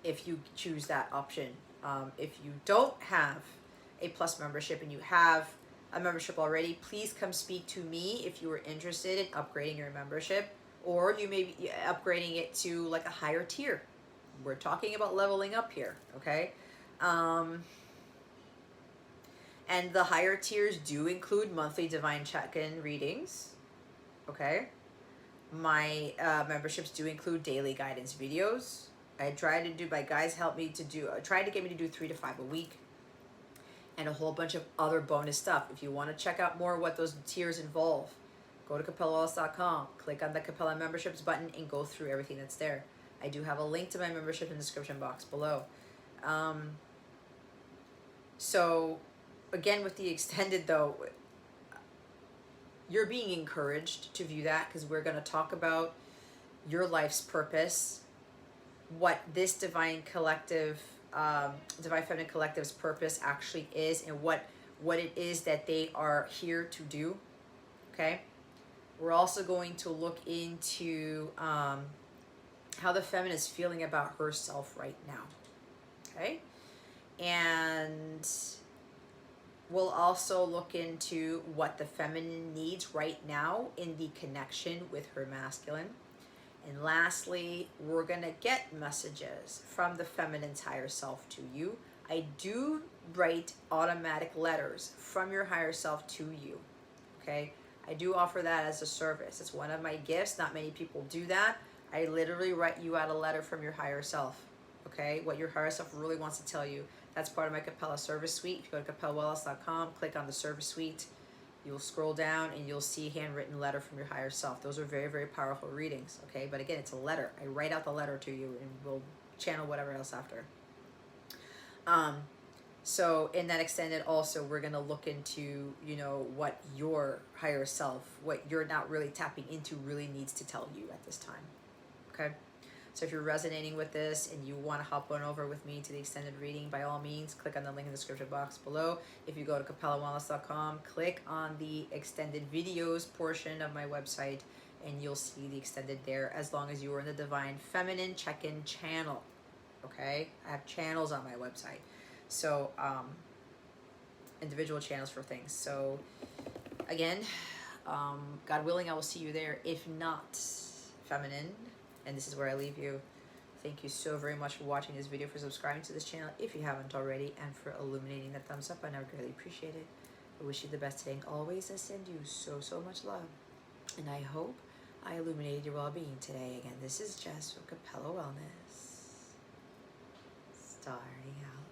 A: if you choose that option. If you don't have a plus membership and you have a membership already, please come speak to me if you are interested in upgrading your membership, or you may be upgrading it to like a higher tier. We're talking about leveling up here, okay? And the higher tiers do include monthly divine check-in readings, okay? My memberships do include daily guidance videos. I try to do, my guys help me to do, try to get me to do 3 to 5 a week, and a whole bunch of other bonus stuff. If you want to check out more what those tiers involve, go to CapellaWellness.com, click on the Capella memberships button, and go through everything that's there. I do have a link to my membership in the description box below. So, again, with the extended though, you're being encouraged to view that, because we're going to talk about your life's purpose, what this divine collective, Divine Feminine Collective's purpose actually is, and what it is that they are here to do, okay? We're also going to look into how the feminine is feeling about herself right now, okay? And we'll also look into what the feminine needs right now in the connection with her masculine. And lastly, we're going to get messages from the feminine's higher self to you. I do write automatic letters from your higher self to you, okay? I do offer that as a service. It's one of my gifts. Not many people do that. I literally write you out a letter from your higher self, okay? What your higher self really wants to tell you. That's part of my Capella service suite. If you go to CapellaWellness.com, click on the service suite, you'll scroll down and you'll see handwritten letter from your higher self. Those are very, very powerful readings, okay? But again, it's a letter. I write out the letter to you, and we'll channel whatever else after. So in that extended also, we're going to look into, you know, what your higher self, what you're not really tapping into really needs to tell you at this time, okay? So if you're resonating with this and you want to hop on over with me to the extended reading, by all means, click on the link in the description box below. If you go to CapellaWellness.com, click on the extended videos portion of my website, and you'll see the extended there, as long as you are in the Divine Feminine check-in channel, okay? I have channels on my website. So, individual channels for things. So, again, God willing, I will see you there. If not, feminine, and this is where I leave you. Thank you so very much for watching this video, for subscribing to this channel if you haven't already, and for illuminating that thumbs up. I know, greatly appreciate it. I wish you the best today, and always I send you so, so much love. And I hope I illuminated your well-being today. Again, this is Jess from Capella Wellness. Starting out.